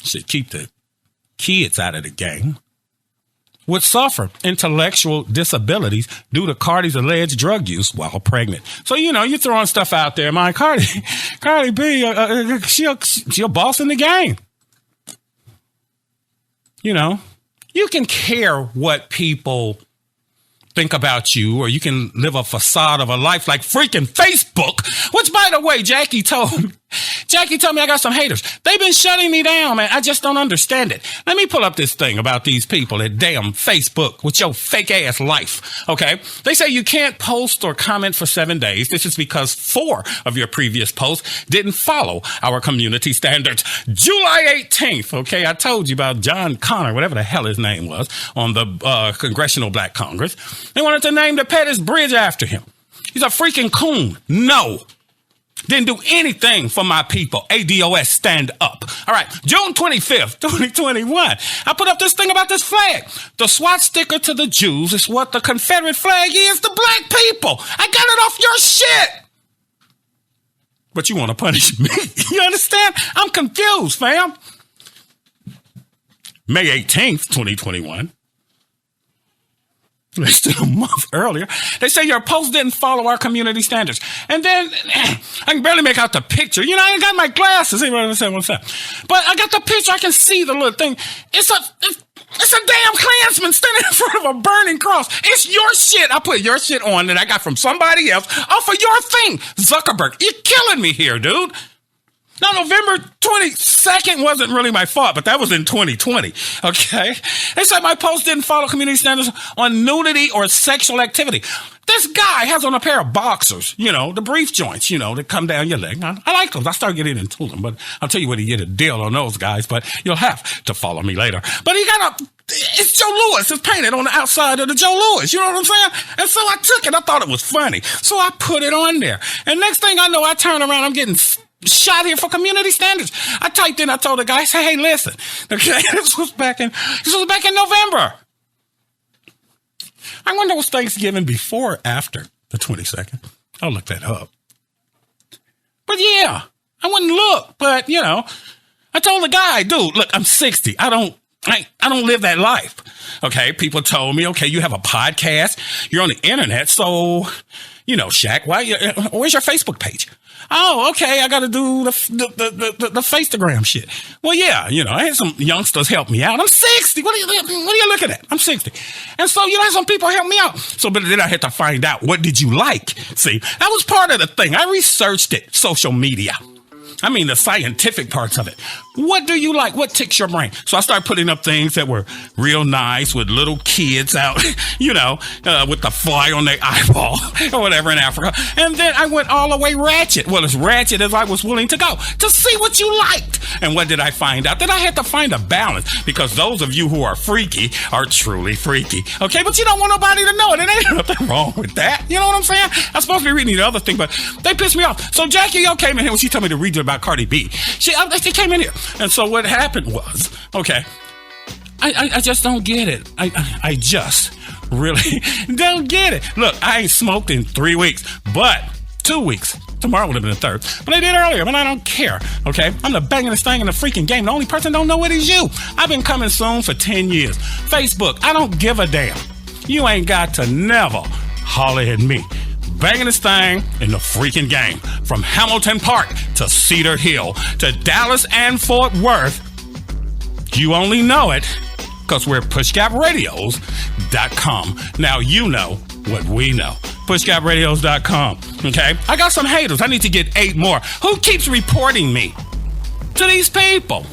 should keep the kids out of the game. would suffer intellectual disabilities due to Cardie's alleged drug use while pregnant. So, you're throwing stuff out there. My Cardi B, she a boss in the game. You can care what people think about you, or you can live a facade of a life like freaking Facebook, which, by the way, Jackie told me I got some haters. They've been shutting me down, man. I just don't understand it. Let me pull up this thing about these people at damn Facebook with your fake ass life. Okay. They say you can't post or comment for 7 days. This is because 4 of your previous posts didn't follow our community standards. July 18th. Okay. I told you about John Connor, whatever the hell his name was, on the Congressional Black Congress. They wanted to name the Pettis Bridge after him. He's a freaking coon. No. Didn't do anything for my people. ADOS, stand up. All right, June 25th, 2021. I put up this thing about this flag. The SWAT sticker to the Jews is what the Confederate flag is to black people. I got it off your shit. But you want to punish me. You understand? I'm confused, fam. May 18th, 2021. Less than a month earlier, they say your post didn't follow our community standards. And then I can barely make out the picture. I ain't got my glasses. What's up? But I got the picture. I can see the little thing. It's a damn Klansman standing in front of a burning cross. It's your shit. I put your shit on that I got from somebody else off of your thing. Zuckerberg, you're killing me here, dude. Now, November 22nd wasn't really my fault, but that was in 2020, okay? They said my post didn't follow community standards on nudity or sexual activity. This guy has on a pair of boxers, the brief joints, that come down your leg. I like those. I started getting into them, but I'll tell you where to get a deal on those guys, but you'll have to follow me later. But it's Joe Louis. It's painted on the outside of the Joe Louis. You know what I'm saying? And so I took it. I thought it was funny. So I put it on there. And next thing I know, I turn around, I'm getting shot here for community standards. I typed in, I told the guy, I said, hey, listen, okay, this was back in November. I wonder was Thanksgiving before or after the 22nd. I'll look that up. But yeah, I wouldn't look, but I told the guy, dude, look, I'm 60. I don't live that life. Okay. People told me, okay, you have a podcast. You're on the internet. So, Shaq, where's your Facebook page? Oh, okay. I got to do the Facegram shit. Well, yeah, I had some youngsters help me out. I'm 60. What are you looking at? I'm 60. And so, some people help me out. So, but then I had to find out, what did you like? See, that was part of the thing. I researched it. Social media. I mean, the scientific parts of it. What do you like? What ticks your brain? So I started putting up things that were real nice with little kids out, with the fly on their eyeball or whatever in Africa. And then I went all the way ratchet. Well, as ratchet as I was willing to go to see what you liked. And what did I find out? That I had to find a balance, because those of you who are freaky are truly freaky. Okay, but you don't want nobody to know it. There ain't nothing wrong with that. You know what I'm saying? I'm supposed to be reading the other thing, but they pissed me off. So Jackie O came in here when she told me to read you about Cardi B. She came in here. And so what happened was, okay, I just don't get it. I just really don't get it. Look, I ain't smoked in 3 weeks, but 2 weeks. Tomorrow would have been the 3rd. But I did earlier, but I don't care. Okay? I'm the bangingest thing in the freaking game. The only person don't know it is you. I've been coming soon for 10 years. Facebook, I don't give a damn. You ain't got to never holler at me. Bangingest thing in the freaking game. From Hamilton Park to Cedar Hill to Dallas and Fort Worth. You only know it because we're PushGapRadios.com. Now you know what we know. PushGapRadios.com. Okay? I got some haters. I need to get 8 more. Who keeps reporting me to these people?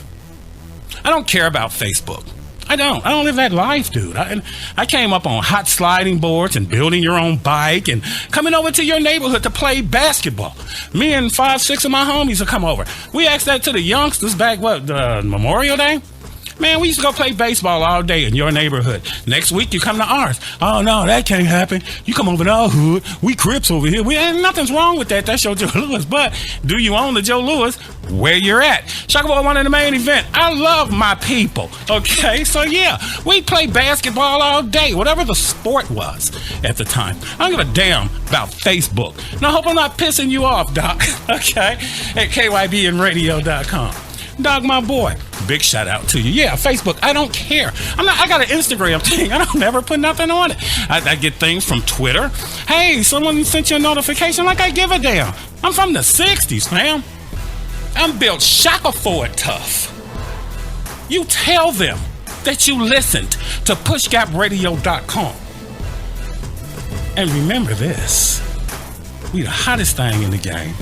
I don't care about Facebook. I don't live that life, dude. I came up on hot sliding boards and building your own bike and coming over to your neighborhood to play basketball. Me and 5, 6 of my homies will come over. We asked that to the youngsters back, Memorial Day? Man, we used to go play baseball all day in your neighborhood. Next week, you come to ours. Oh, no, that can't happen. You come over to our hood. We Crips over here. Nothing's wrong with that. That's your Joe Louis. But do you own the Joe Louis where you're at? Shaka 1 in the main event. I love my people. Okay? So, yeah, we play basketball all day, whatever the sport was at the time. I don't give a damn about Facebook. And I hope I'm not pissing you off, Doc. Okay? At KYBNradio.com. Dog, my boy. Big shout out to you. Yeah, Facebook. I don't care. I got an Instagram thing. I don't never put nothing on it. I get things from Twitter. Hey, someone sent you a notification. Like I give a damn. I'm from the 60s, fam. I'm built shocker forward tough. You tell them that you listened to pushgapradio.com. And remember this. We the hottest thing in the game.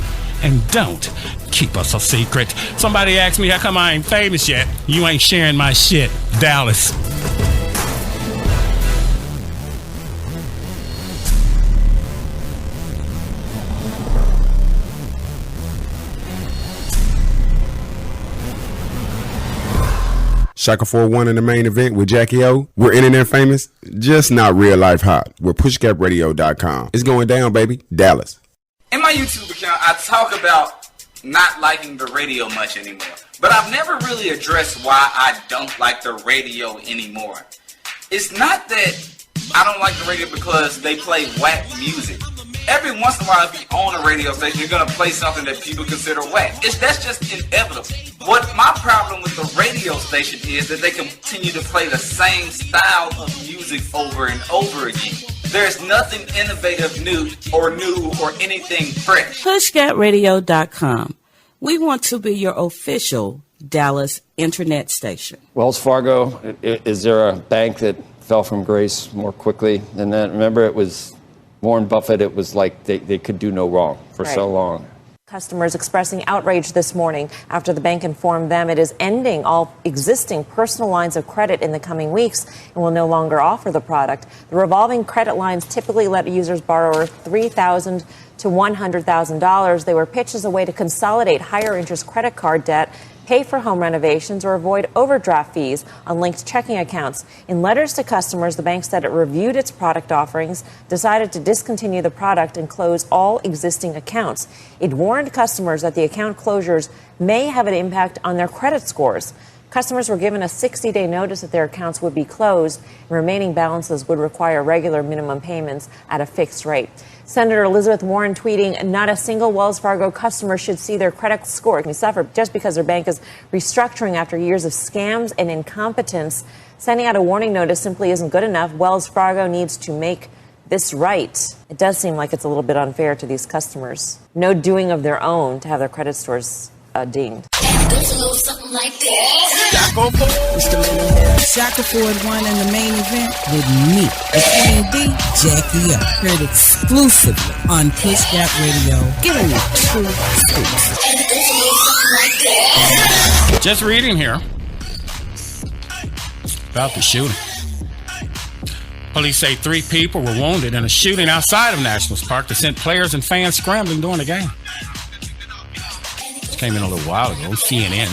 And don't keep us a secret. Somebody asked me how come I ain't famous yet. You ain't sharing my shit. Dallas. Shaka 4-1 in the main event with Jackie O. We're internet famous, just not real life hot. We're pushgapradio.com. It's going down, baby. Dallas. In my YouTube account, I talk about not liking the radio much anymore. But I've never really addressed why I don't like the radio anymore. It's not that I don't like the radio because they play whack music. Every once in a while, if you own a radio station, you're going to play something that people consider whack. That's just inevitable. What my problem with the radio station is that they continue to play the same style of music over and over again. There's nothing innovative new or anything fresh. PushGapRadio.com. We want to be your official Dallas internet station. Wells Fargo, is there a bank that fell from grace more quickly than that? Remember, it was Warren Buffett. It was like they could do no wrong for so long. Customers expressing outrage this morning after the bank informed them it is ending all existing personal lines of credit in the coming weeks and will no longer offer the product. The revolving credit lines typically let users borrow $3,000 to $100,000. They were pitched as a way to consolidate higher interest credit card debt, pay for home renovations, or avoid overdraft fees on linked checking accounts. In letters to customers, the bank said it reviewed its product offerings, decided to discontinue the product, and close all existing accounts. It warned customers that the account closures may have an impact on their credit scores. Customers were given a 60-day notice that their accounts would be closed, and remaining balances would require regular minimum payments at a fixed rate. Senator Elizabeth Warren tweeting, not a single Wells Fargo customer should see their credit score suffer just because their bank is restructuring after years of scams and incompetence. Sending out a warning notice simply isn't good enough. Wells Fargo needs to make this right. It does seem like it's a little bit unfair to these customers. No doing of their own to have their credit scores dinged. Goes a little something like that. Shaka Ford won in the main event with me, the Queen D, Jackie O. Heard exclusively on Push Gap Radio. Give me two scoops. Just reading here about the shooting. Police say 3 people were wounded in a shooting outside of Nationals Park that sent players and fans scrambling during the game. Came in a little while ago, CNN.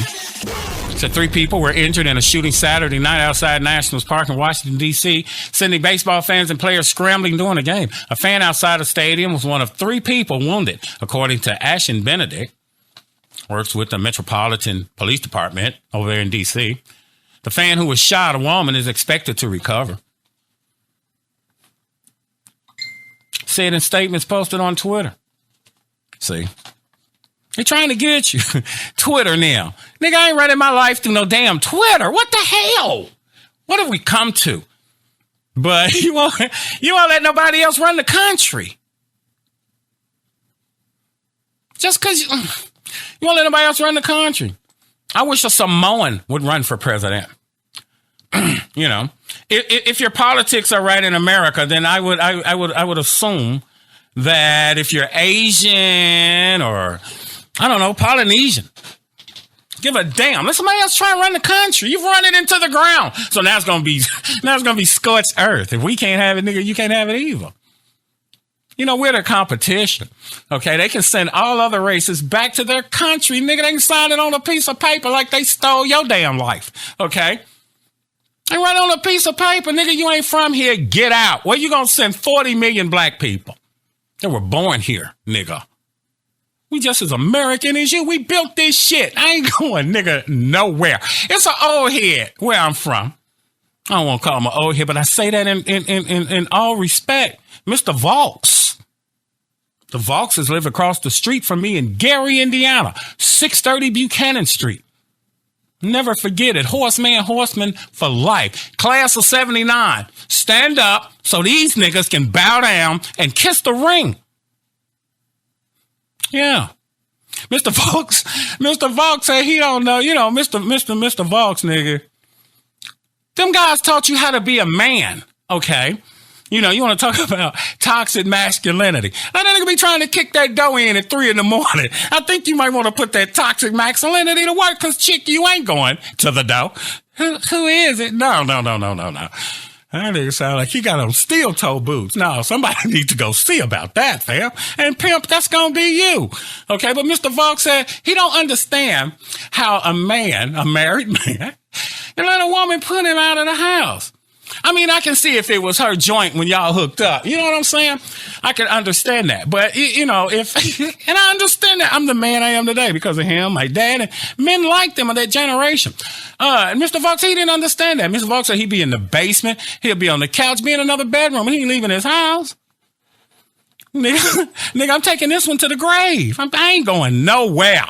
Said 3 people were injured in a shooting Saturday night outside Nationals Park in Washington, D.C., sending baseball fans and players scrambling during the game. A fan outside the stadium was one of 3 people wounded, according to Ashen Benedict, works with the Metropolitan Police Department over there in D.C. The fan who was shot, a woman, is expected to recover. Said in statements posted on Twitter. See? They're trying to get you. Twitter now. Nigga, I ain't running my life through no damn Twitter. What the hell? What have we come to? But you won't let nobody else run the country. Just because you won't let nobody else run the country. I wish a Samoan would run for president. You know, if your politics are right in America, then I would assume that if you're Asian or I don't know, Polynesian. Give a damn. Let somebody else try and run the country. You've run it into the ground. So now it's gonna be scorched earth. If we can't have it, nigga, you can't have it either. You know, we're the competition. Okay, they can send all other races back to their country. Nigga, they can sign it on a piece of paper like they stole your damn life. Okay? They write on a piece of paper, nigga, you ain't from here, get out. Where you gonna send 40 million black people that were born here, nigga? We just as American as you. We built this shit. I ain't going, nigga, nowhere. It's an old head where I'm from. I don't want to call him an old head, but I say that in all respect. Mr. Vaux. The Vauxes live across the street from me in Gary, Indiana. 630 Buchanan Street. Never forget it. Horseman for life. Class of 79. Stand up so these niggas can bow down and kiss the ring. Yeah. Mr. Volk said he don't know. You know, Mr. Volk's nigga. Them guys taught you how to be a man, okay? You know, you want to talk about toxic masculinity. Now, that nigga be trying to kick that dough in at 3 a.m. I think you might want to put that toxic masculinity to work, because, chick, you ain't going to the dough. Who is it? No. That nigga sound like he got on steel-toe boots. No, somebody needs to go see about that, fam. And pimp, that's gonna be you. Okay, but Mr. Volk said he don't understand how a married man, can let a woman put him out of the house. I mean, I can see if it was her joint when y'all hooked up. You know what I'm saying? I can understand that. But, you know, and I understand that. I'm the man I am today because of him, my dad, and men liked him of that generation. And Mr. Vox, he didn't understand that. Mr. Vox said he'd be in the basement. He'll be on the couch, be in another bedroom, and he ain't leaving his house. Nigga, I'm taking this one to the grave. I ain't going nowhere.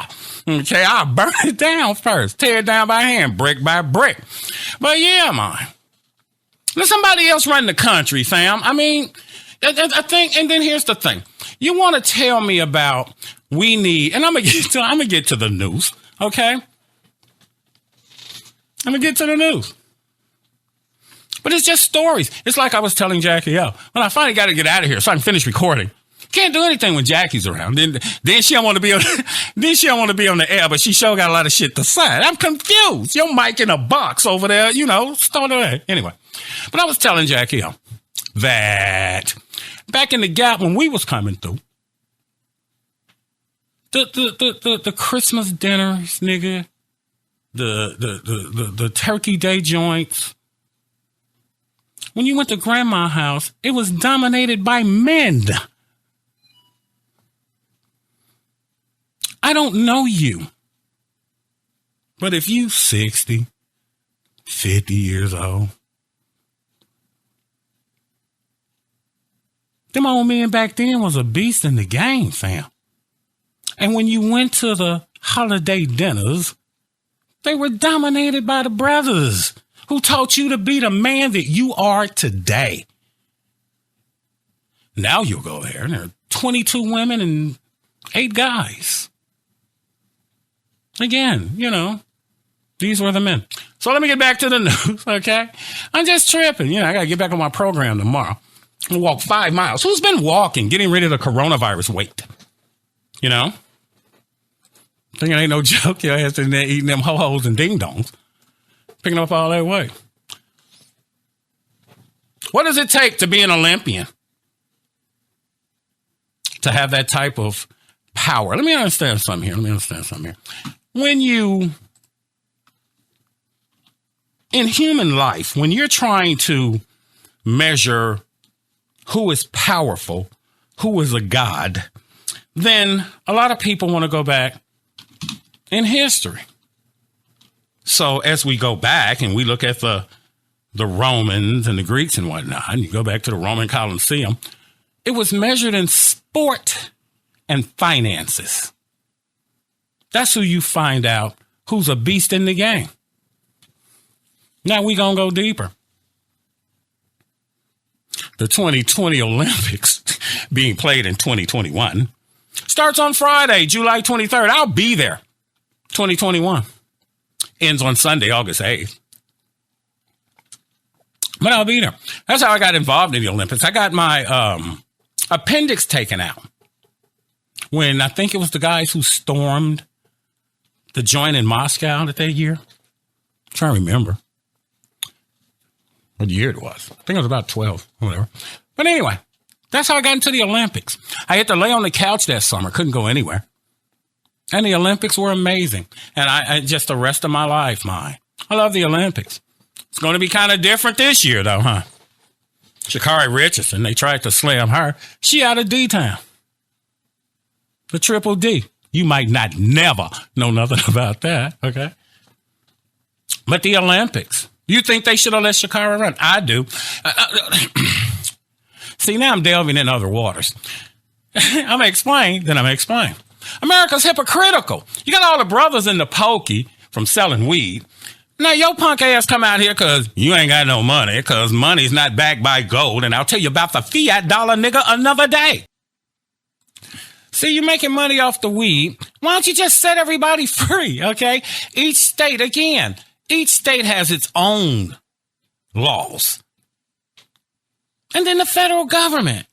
Okay, I'll burn it down first. Tear it down by hand, brick by brick. But yeah, man. Let somebody else run the country, fam. I mean, I think, and then here's the thing. You want to tell me about we need, and I'm gonna get to the news, okay? I'm gonna get to the news. But it's just stories. It's like I was telling Jackie O. When I finally got to get out of here so I can finish recording. Can't do anything when Jackie's around. Then she don't want to be on. Then she don't want to be on the air, but she sure got a lot of shit to say. I'm confused. Your mic in a box over there, you know. Start there anyway. But I was telling Jackie O that back in the Gap when we was coming through, the Christmas dinners, nigga, the Turkey Day joints. When you went to Grandma's house, it was dominated by men. I don't know you. But if you 60, 50 years old, them old men back then was a beast in the game, fam. And when you went to the holiday dinners, they were dominated by the brothers who taught you to be the man that you are today. Now you'll go there and there are 22 women and 8 guys. Again, you know, these were the men. So let me get back to the news, okay? I'm just tripping. You know, I got to get back on my program tomorrow. I'm going to walk 5 miles. Who's been walking, getting rid of the coronavirus weight? You know? I think it ain't no joke. Your ass in there eating them ho-hos and ding-dongs. Picking up all that weight. What does it take to be an Olympian? To have that type of power. Let me understand something here. When you, in human life, when you're trying to measure who is powerful, who is a god, then a lot of people want to go back in history. So as we go back and we look at the Romans and the Greeks and whatnot, and you go back to the Roman Colosseum, it was measured in sport and finances. That's who you find out who's a beast in the game. Now we gonna go deeper. The 2020 Olympics being played in 2021 starts on Friday, July 23rd. I'll be there. 2021 ends on Sunday, August 8th. But I'll be there. That's how I got involved in the Olympics. I got my appendix taken out when I think it was the guys who stormed the joint in Moscow that year. I'm trying to remember what year it was. I think it was about 12, whatever. But anyway, that's how I got into the Olympics. I had to lay on the couch that summer, couldn't go anywhere. And the Olympics were amazing. And I just the rest of my life, I love the Olympics. It's going to be kind of different this year, though, huh? Sha'Carri Richardson, they tried to slam her. She out of D-Town. The triple D. You might not never know nothing about that, okay? But the Olympics. You think they should have let Sha'Carri run? I do. See, now I'm delving in other waters. I'm going to explain, then I'm going to explain. America's hypocritical. You got all the brothers in the pokey from selling weed. Now, your punk ass come out here because you ain't got no money, because money's not backed by gold, and I'll tell you about the fiat dollar, nigga, another day. See, you're making money off the weed. Why don't you just set everybody free, okay? Each state has its own laws. And then the federal government.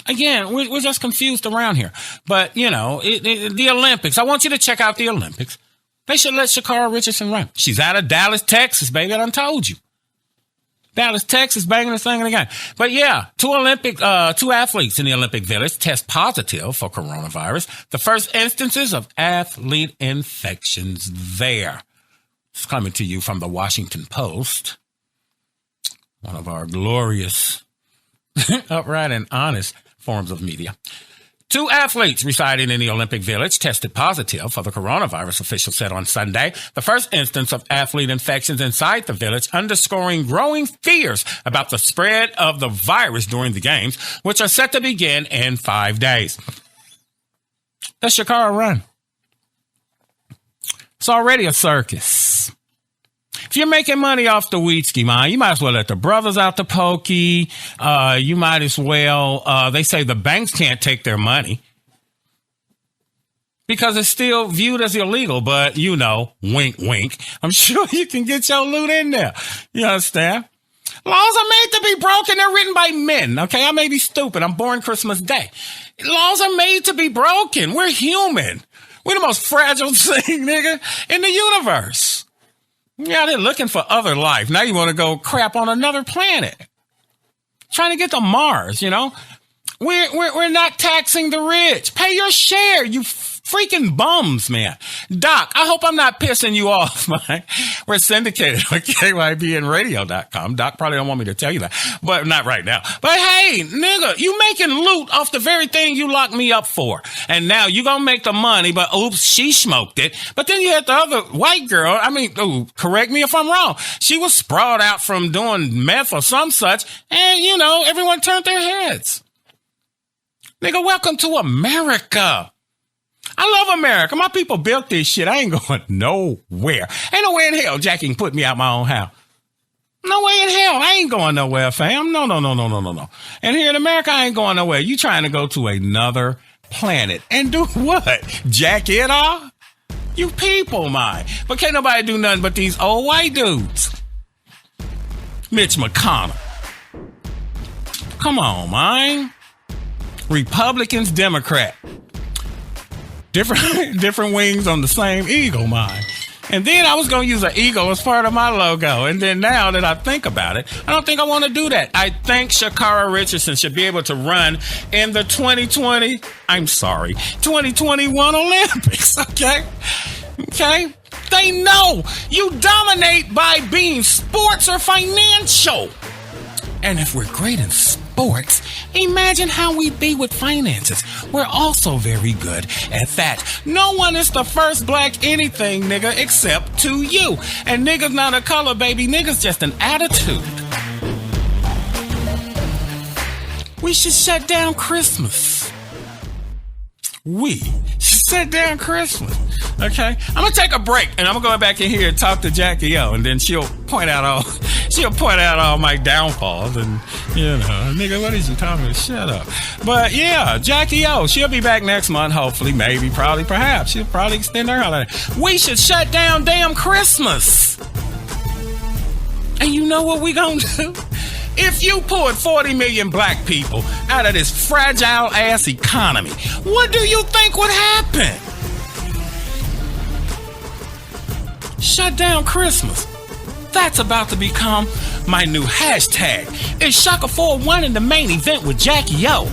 Again, we're just confused around here. But, you know, the Olympics. I want you to check out the Olympics. They should let Shakara Richardson run. She's out of Dallas, Texas, baby. I done told you. Dallas, Texas, banging the thing again. But yeah, two athletes in the Olympic Village test positive for coronavirus. The first instances of athlete infections there. It's coming to you from the Washington Post. One of our glorious, upright and honest forms of media. Two athletes residing in the Olympic Village tested positive for the coronavirus, officials said on Sunday. The first instance of athlete infections inside the village, underscoring growing fears about the spread of the virus during the games, which are set to begin in 5 days. Let Shakara run. It's already a circus. If you're making money off the weed ski, man, you might as well let the brothers out the pokey. You might as well, they say the banks can't take their money because it's still viewed as illegal, but you know, wink, wink. I'm sure you can get your loot in there. You understand? Laws are made to be broken. They're written by men. Okay. I may be stupid. I'm born Christmas Day. Laws are made to be broken. We're human. We're the most fragile thing, nigga, in the universe. You're out there looking for other life. Now you want to go crap on another planet. Trying to get to Mars, you know? We're not taxing the rich. Pay your share, you freaking bums, man. Doc, I hope I'm not pissing you off, man. We're syndicated on KYBNradio.com. Doc probably don't want me to tell you that, but not right now. But hey, nigga, you making loot off the very thing you locked me up for. And now you gonna make the money, but oops, she smoked it. But then you had the other white girl. Correct me if I'm wrong. She was sprawled out from doing meth or some such, and you know, everyone turned their heads. Nigga, welcome to America. I love America. My people built this shit. I ain't going nowhere. Ain't no way in hell Jackie can put me out my own house. No way in hell. I ain't going nowhere, fam. No. And here in America, I ain't going nowhere. You trying to go to another planet and do what? Jack it off? You people, man. But can't nobody do nothing but these old white dudes. Mitch McConnell. Come on, man. Republicans, Democrat. Different wings on the same eagle, mine. And then I was going to use an eagle as part of my logo. And then now that I think about it, I don't think I want to do that. I think Shakara Richardson should be able to run in the 2021 Olympics. Okay? They know you dominate by being sports or financial. And if we're great in sports, imagine how we'd be with finances. We're also very good at that. No one is the first black anything, nigga, except to you. And nigga's not a color, baby. Nigga's just an attitude. We should shut down Christmas. We should shut down Christmas. Okay? I'm going to take a break and I'm going to go back in here and talk to Jackie O, and then she'll point out all my downfalls, and you know, nigga, what is you talking about? Shut up. But yeah, Jackie O, she'll be back next month, hopefully, maybe, probably, perhaps. She'll probably extend her holiday. We should shut down damn Christmas. And you know what we gonna do? If you pulled 40 million black people out of this fragile ass economy, what do you think would happen? Shut down Christmas. That's about to become my new hashtag. It's Shaka41 in the main event with Jackie O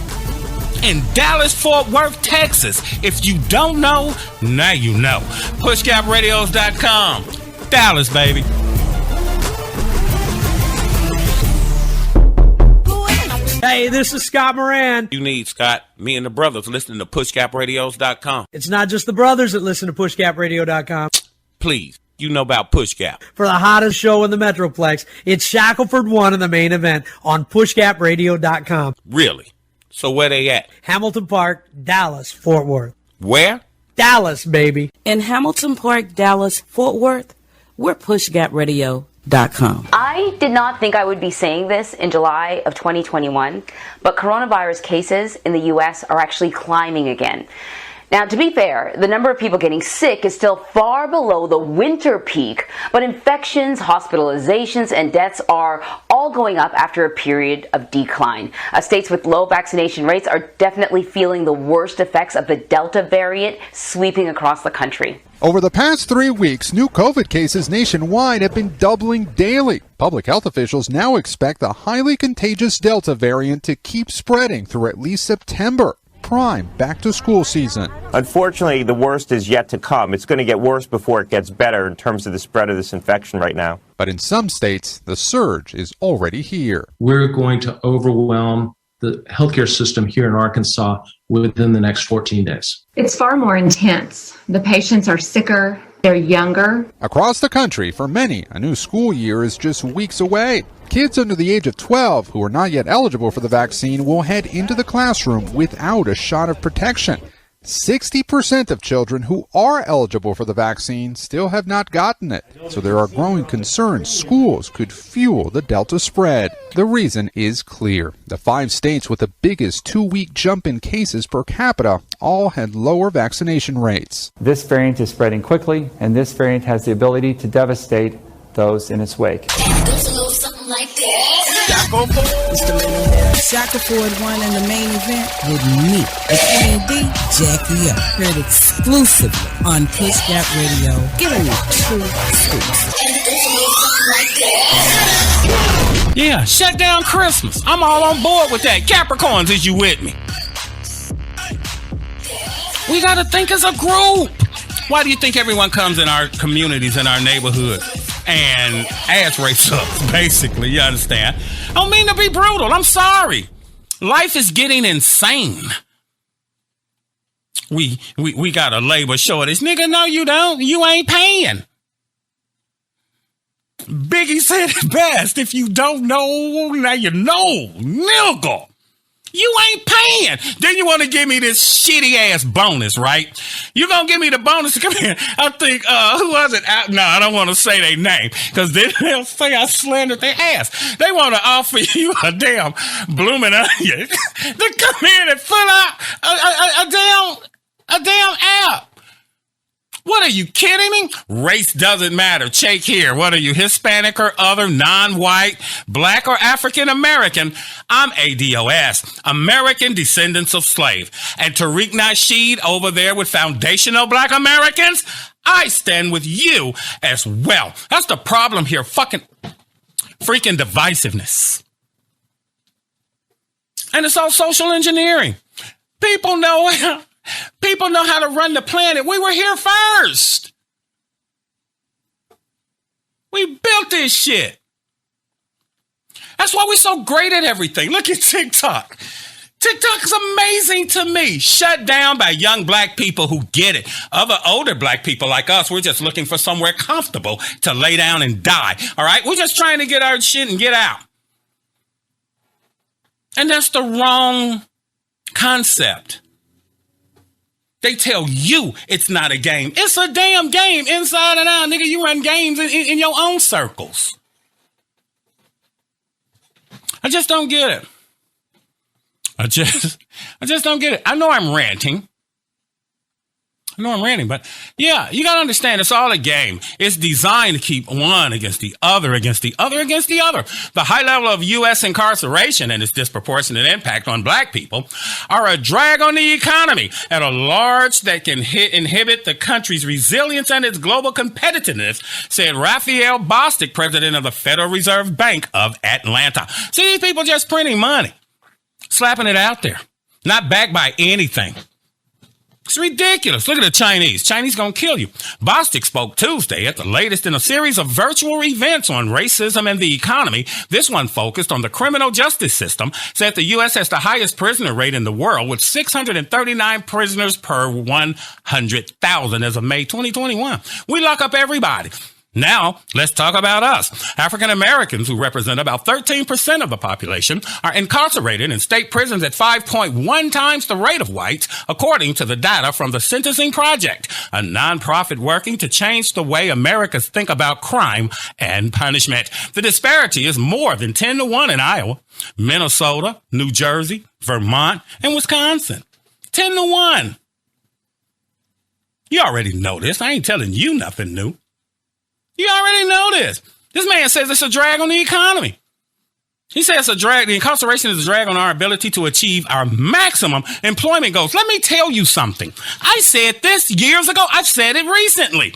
in Dallas, Fort Worth, Texas. If you don't know, now you know. PushGapRadios.com. Dallas, baby. Hey, this is Scott Moran. You need, Scott, me and the brothers listening to PushGapRadios.com. It's not just the brothers that listen to PushGapRadio.com. Please. You know about Push Gap. For the hottest show in the Metroplex, it's Shackleford 1 in the main event on PushGapRadio.com. Really? So where they at? Hamilton Park, Dallas, Fort Worth. Where? Dallas, baby. In Hamilton Park, Dallas, Fort Worth, we're PushGapRadio.com. I did not think I would be saying this in July of 2021, but coronavirus cases in the U.S. are actually climbing again. Now, to be fair, the number of people getting sick is still far below the winter peak, but infections, hospitalizations, and deaths are all going up after a period of decline. States with low vaccination rates are definitely feeling the worst effects of the Delta variant sweeping across the country. Over the past 3 weeks, new COVID cases nationwide have been doubling daily. Public health officials now expect the highly contagious Delta variant to keep spreading through at least September. Prime back-to-school season. Unfortunately, the worst is yet to come. It's going to get worse before it gets better in terms of the spread of this infection right now. But in some states, the surge is already here. We're going to overwhelm the healthcare system here in Arkansas within the next 14 days. It's far more intense. The patients are sicker. They're younger. Across the country, for many, a new school year is just weeks away. Kids under the age of 12 who are not yet eligible for the vaccine will head into the classroom without a shot of protection. 60% of children who are eligible for the vaccine still have not gotten it. So there are growing concerns schools could fuel the Delta spread. The reason is clear. The 5 states with the biggest 2-week jump in cases per capita all had lower vaccination rates. This variant is spreading quickly, and this variant has the ability to devastate those in its wake. It's the main event. Shaka Ford won in the main event with me, the Queen D, Jackie O. Heard exclusively on Push Gap Radio. Get on your 2 scoops. Yeah, shut down Christmas. I'm all on board with that. Capricorns, is you with me? We got to think as a group. Why do you think everyone comes in our communities, in our neighborhoods, and ass rapes us, basically? You understand? I don't mean to be brutal. I'm sorry. Life is getting insane. We got a labor shortage. Nigga, no, you don't. You ain't paying. Biggie said it best. If you don't know, now you know. Nigga. You ain't paying. Then you want to give me this shitty ass bonus, right? You gonna give me the bonus to come here? I think, who was it? No, I don't want to say their name because then they'll say I slandered their ass. They want to offer you a damn blooming onion to come in and fill out a damn app. What, are you kidding me? Race doesn't matter. Check here. What are you, Hispanic or other, non-white, black or African American? I'm ADOS, American Descendants of Slave. And Tariq Nasheed over there with Foundational Black Americans, I stand with you as well. That's the problem here. Freaking divisiveness. And it's all social engineering. People know how to run the planet. We were here first. We built this shit. That's why we're so great at everything. Look at TikTok. TikTok is amazing to me. Shut down by young black people who get it. Other older black people like us, we're just looking for somewhere comfortable to lay down and die. All right? We're just trying to get our shit and get out. And that's the wrong concept. They tell you it's not a game. It's a damn game inside and out. Nigga, you run games in your own circles. I just don't get it. I just don't get it. I know I'm ranting. But yeah, you got to understand, it's all a game. It's designed to keep one against the other, against the other, against the other. The high level of U.S. incarceration and its disproportionate impact on black people are a drag on the economy at a large that can inhibit the country's resilience and its global competitiveness, said Raphael Bostic, president of the Federal Reserve Bank of Atlanta. See, these people just printing money, slapping it out there, not backed by anything. It's ridiculous. Look at the Chinese. Chinese gonna kill you. Bostic spoke Tuesday at the latest in a series of virtual events on racism and the economy. This one focused on the criminal justice system, said the U.S. has the highest prisoner rate in the world with 639 prisoners per 100,000 as of May 2021. We lock up everybody. Now, let's talk about us. African Americans, who represent about 13% of the population, are incarcerated in state prisons at 5.1 times the rate of whites, according to the data from the Sentencing Project, a nonprofit working to change the way Americans think about crime and punishment. The disparity is more than 10 to 1 in Iowa, Minnesota, New Jersey, Vermont, and Wisconsin. 10 to 1. You already know this. I ain't telling you nothing new. You already know this. This man says it's a drag on the economy. He says it's a drag. The incarceration is a drag on our ability to achieve our maximum employment goals. Let me tell you something. I said this years ago. I've said it recently.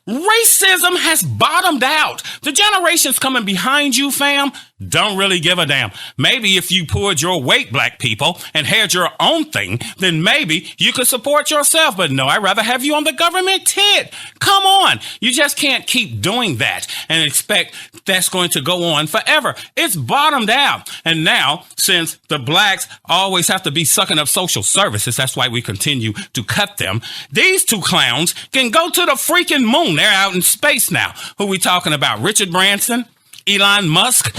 Racism has bottomed out. The generations coming behind you, fam, don't really give a damn. Maybe if you pulled your weight, black people, and had your own thing, then maybe you could support yourself. But no, I'd rather have you on the government tit. Come on. You just can't keep doing that and expect that's going to go on forever. It's bottomed out. And now, since the blacks always have to be sucking up social services, that's why we continue to cut them. These two clowns can go to the freaking moon. They're out in space now. Who we talking about? Richard Branson? Elon Musk?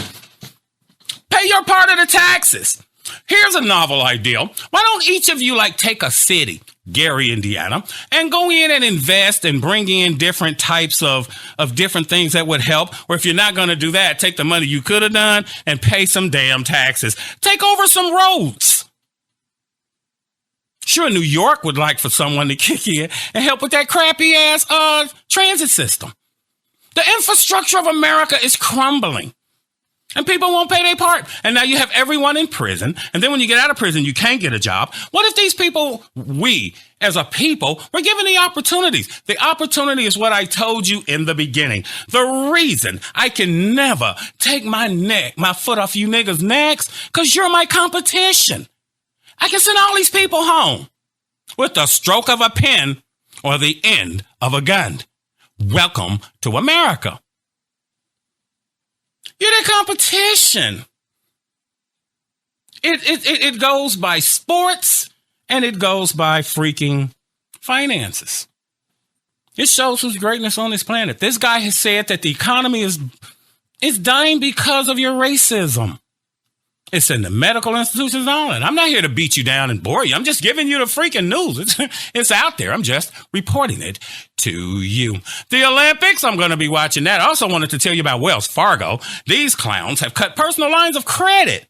Pay your part of the taxes. Here's a novel idea. Why don't each of you take a city, Gary, Indiana, and go in and invest and bring in different types of different things that would help? Or if you're not going to do that, take the money you could have done and pay some damn taxes. Take over some roads. Sure, New York would like for someone to kick in and help with that crappy ass transit system. The infrastructure of America is crumbling. And people won't pay their part. And now you have everyone in prison. And then when you get out of prison, you can't get a job. What if these people, we as a people, were given the opportunities? The opportunity is what I told you in the beginning. The reason I can never take my foot off you niggas' necks, because you're my competition. I can send all these people home with the stroke of a pen or the end of a gun. Welcome to America. You're the competition. It goes by sports and it goes by freaking finances. It shows who's greatness on this planet. This guy has said that the economy is dying because of your racism. It's in the medical institutions and all that. I'm not here to beat you down and bore you. I'm just giving you the freaking news. It's out there. I'm just reporting it to you. The Olympics, I'm going to be watching that. I also wanted to tell you about Wells Fargo. These clowns have cut personal lines of credit.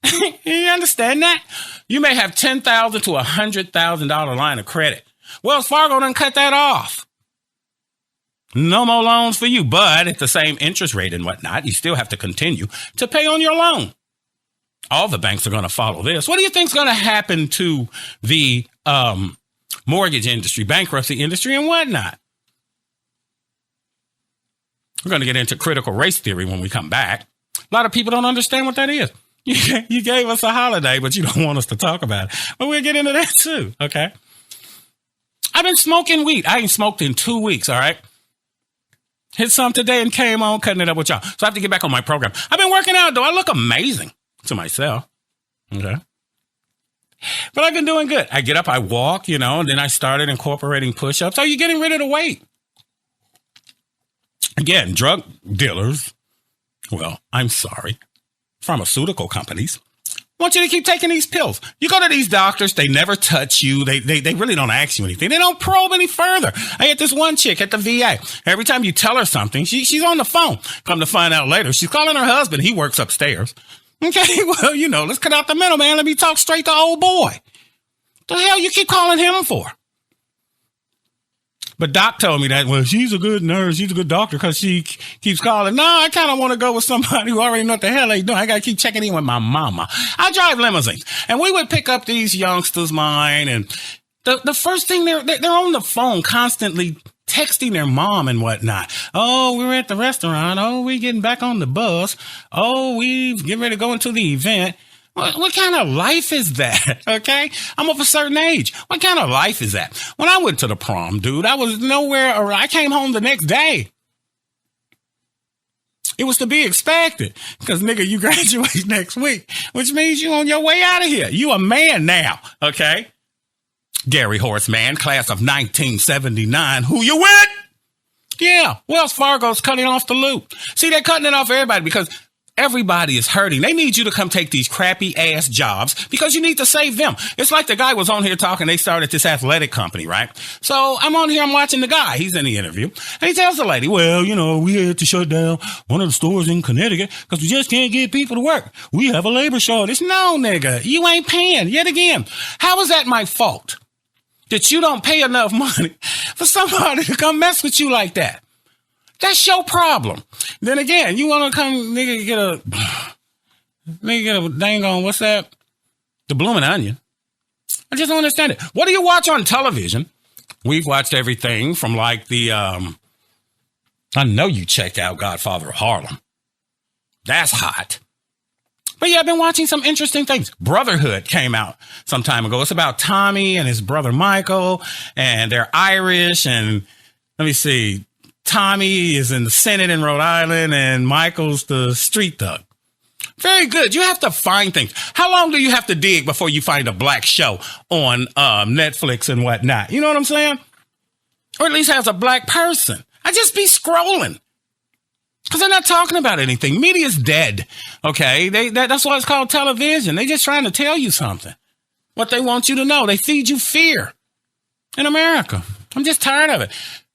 You understand that? You may have $10,000 to $100,000 line of credit. Wells Fargo done cut that off. No more loans for you, but at the same interest rate and whatnot, you still have to continue to pay on your loan. All the banks are going to follow this. What do you think is going to happen to the mortgage industry, bankruptcy industry, and whatnot? We're going to get into critical race theory when we come back. A lot of people don't understand what that is. You gave us a holiday, but you don't want us to talk about it. But we'll get into that too, okay? I've been smoking weed. I ain't smoked in 2 weeks, all right? Hit some today and came on cutting it up with y'all. So I have to get back on my program. I've been working out, though. I look amazing to myself. Okay. But I've been doing good. I get up, I walk, and then I started incorporating push-ups. Are you getting rid of the weight? Again, drug dealers, well, I'm sorry, pharmaceutical companies want you to keep taking these pills. You go to these doctors, they never touch you. They really don't ask you anything. They don't probe any further. I had this one chick at the VA. Every time you tell her something, she's on the phone. Come to find out later, she's calling her husband. He works upstairs. Okay, well, let's cut out the middle, man. Let me talk straight to old boy. The hell you keep calling him for? But Doc told me that, well, she's a good nurse. She's a good doctor because she keeps calling. No, I kind of want to go with somebody who already know what the hell they doing. I got to keep checking in with my mama. I drive limousines, and we would pick up these youngsters, mine, and the first thing they're on the phone constantly texting their mom and whatnot. Oh, we're at the restaurant. Oh, we getting back on the bus. Oh, we getting ready to go into the event. What kind of life is that? Okay. I'm of a certain age. What kind of life is that? When I went to the prom, dude, I was nowhere around. I came home the next day. It was to be expected because, nigga, you graduate next week, which means you on your way out of here. You a man now. Okay. Gary Horseman, class of 1979. Who you with? Yeah, Wells Fargo's cutting off the loop. See, they're cutting it off everybody because everybody is hurting. They need you to come take these crappy ass jobs because you need to save them. It's like the guy was on here talking. They started this athletic company, right? So I'm on here. I'm watching the guy. He's in the interview. And he tells the lady, well, you know, we had to shut down one of the stores in Connecticut because we just can't get people to work. We have a labor shortage. No, nigga, you ain't paying yet again. How is that my fault that you don't pay enough money for somebody to come mess with you like that? That's your problem. Then again, you want to come, nigga, get a dang on, what's that? The blooming onion. I just don't understand it. What do you watch on television? We've watched everything from like the, I know you checked out Godfather of Harlem. That's hot. But yeah, I've been watching some interesting things. Brotherhood came out some time ago. It's about Tommy and his brother Michael, and they're Irish. And let me see. Tommy is in the Senate in Rhode Island, and Michael's the street thug. Very good. You have to find things. How long do you have to dig before you find a black show on Netflix and whatnot? You know what I'm saying? Or at least has a black person. I just be scrolling because they're not talking about anything. Media's dead. Okay, that's why it's called television. They're just trying to tell you something. What they want you to know. They feed you fear in America. I'm just tired of it.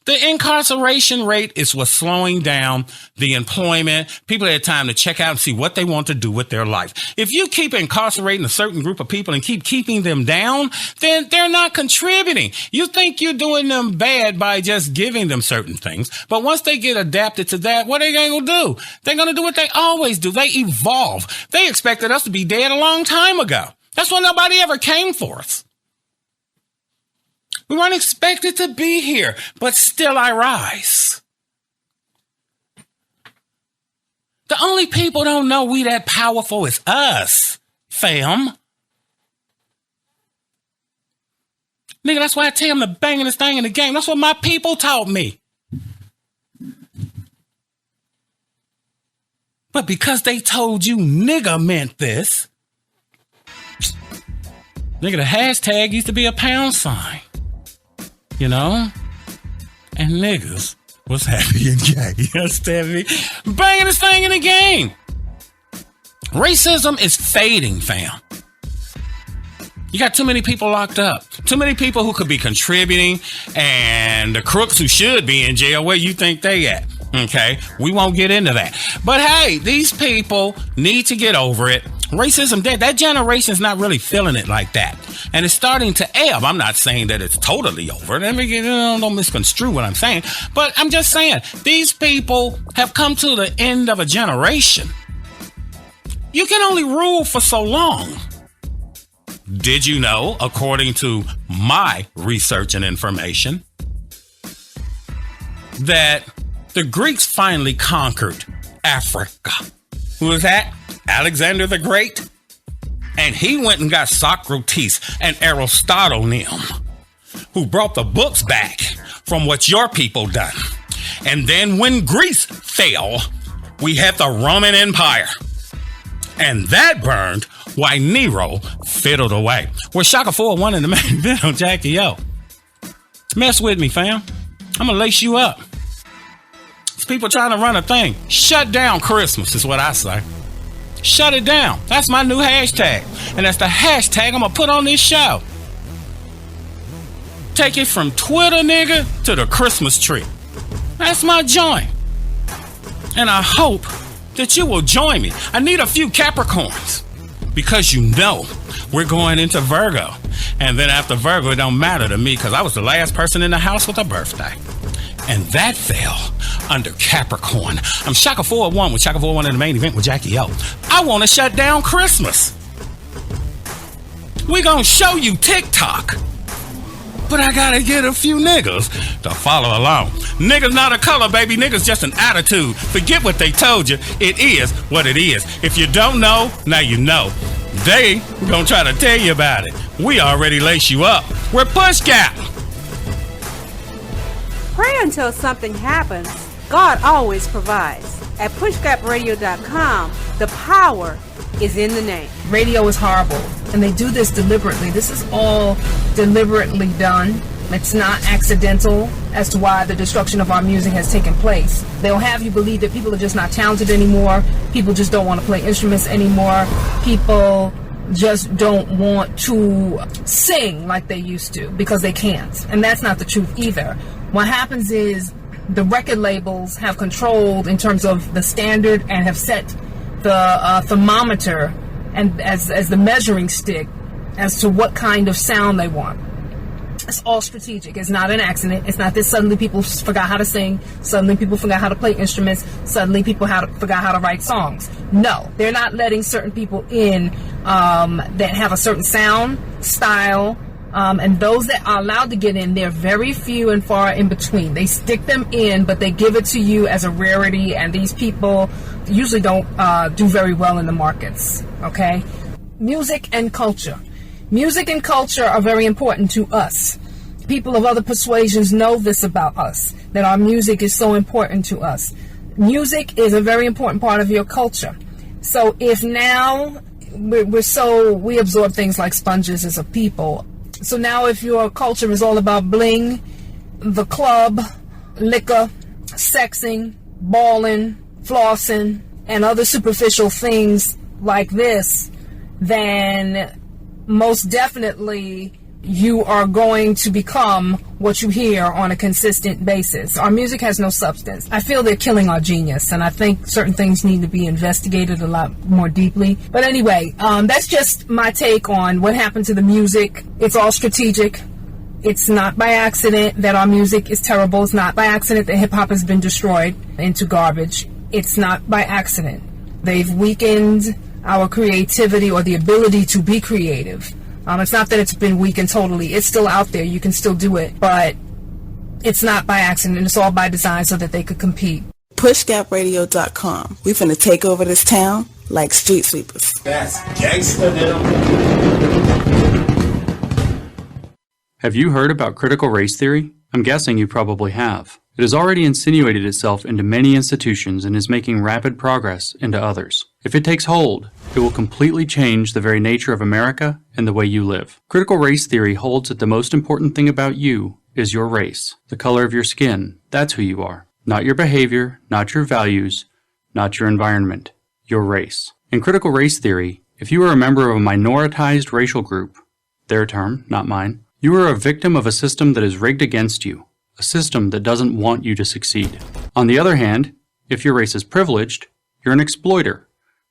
The incarceration rate is what's slowing down the employment. People had time to check out and see what they want to do with their life. If you keep incarcerating a certain group of people and keep keeping them down, then they're not contributing. You think you're doing them bad by just giving them certain things. But once they get adapted to that, what are they going to do? They're going to do what they always do. They evolve. They expected us to be dead a long time ago. That's why nobody ever came for us. We weren't expected to be here, but still I rise. The only people don't know we that powerful is us, fam. Nigga, that's why I tell them the bangingest thing in the game. That's what my people taught me. But because they told you nigga meant this, nigga, the hashtag used to be a pound sign. You know? And niggas was happy and Jackie. You understand me? Banging this thing in the game. Racism is fading, fam. You got too many people locked up. Too many people who could be contributing, and the crooks who should be in jail, where you think they at? Okay? We won't get into that. But hey, these people need to get over it. Racism dead. That generation's not really feeling it like that. And it's starting to ebb. I'm not saying that it's totally over. Don't misconstrue what I'm saying. But I'm just saying, these people have come to the end of a generation. You can only rule for so long. Did you know, according to my research and information, that the Greeks finally conquered Africa? Who was that? Alexander the Great. And he went and got Socrates and Aristotle and them, who brought the books back from what your people done. And then when Greece fell, we had the Roman Empire. And that burned while Nero fiddled away. We're Shaka 401 in the main event on Jackie O. Mess with me, fam. I'm going to lace you up. These people trying to run a thing. Shut down Christmas is what I say. Shut it down. That's my new hashtag. And that's the hashtag I'm going to put on this show. Take it from Twitter, nigga, to the Christmas tree. That's my joint. And I hope that you will join me. I need a few Capricorns. Because you know we're going into Virgo. And then after Virgo, it don't matter to me because I was the last person in the house with a birthday. And that fell under Capricorn. I'm Shaka 401 with Shaka 401 in the main event with Jackie O. I want to shut down Christmas. We gonna show you TikTok. But I gotta get a few niggas to follow along. Niggas not a color, baby. Niggas just an attitude. Forget what they told you. It is what it is. If you don't know, now you know. They gonna try to tell you about it. We already lace you up. We're Push Gap. Pray until something happens. God always provides. At pushgapradio.com, the power is in the name. Radio is horrible, and they do this deliberately. This is all deliberately done. It's not accidental as to why the destruction of our music has taken place. They'll have you believe that people are just not talented anymore. People just don't want to play instruments anymore. People just don't want to sing like they used to because they can't. And that's not the truth either. What happens is the record labels have controlled in terms of the standard and have set the thermometer and as the measuring stick as to what kind of sound they want. It's all strategic. It's not an accident. It's not that suddenly people forgot how to sing, suddenly people forgot how to play instruments, suddenly people forgot how to write songs. No, they're not letting certain people in that have a certain sound, style, and those that are allowed to get in, they're very few and far in between. They stick them in, but they give it to you as a rarity, and these people usually don't do very well in the markets, okay? Music and culture. Music and culture are very important to us. People of other persuasions know this about us, that our music is so important to us. Music is a very important part of your culture. So if now we absorb things like sponges as a people. So now if your culture is all about bling, the club, liquor, sexing, balling, flossing, and other superficial things like this, then most definitely you are going to become what you hear on a consistent basis. Our music has no substance. I feel they're killing our genius, and I think certain things need to be investigated a lot more deeply. But anyway, that's just my take on what happened to the music. It's all strategic. It's not by accident that our music is terrible. It's not by accident that hip-hop has been destroyed into garbage. It's not by accident. They've weakened our creativity or the ability to be creative. It's not that it's been weakened totally. It's still out there. You can still do it. But it's not by accident. It's all by design so that they could compete. PushGapRadio.com. We finna take over this town like street sweepers. That's gangsta. Have you heard about critical race theory? I'm guessing you probably have. It has already insinuated itself into many institutions and is making rapid progress into others. If it takes hold, it will completely change the very nature of America and the way you live. Critical race theory holds that the most important thing about you is your race, the color of your skin. That's who you are. Not your behavior, not your values, not your environment, your race. In critical race theory, if you are a member of a minoritized racial group, their term, not mine, you are a victim of a system that is rigged against you, a system that doesn't want you to succeed. On the other hand, if your race is privileged, you're an exploiter,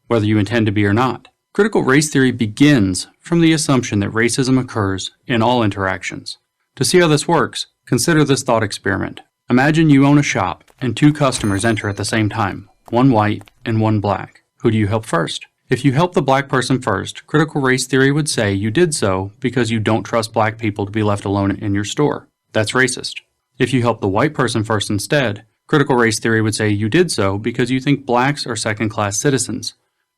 whether you intend to be or not. Critical race theory begins from the assumption that racism occurs in all interactions. To see how this works, consider this thought experiment. Imagine you own a shop and two customers enter at the same time, one white and one black. Who do you help first? If you help the black person first, critical race theory would say you did so because you don't trust black people to be left alone in your store. That's racist. If you help the white person first instead, critical race theory would say you did so because you think blacks are second-class citizens.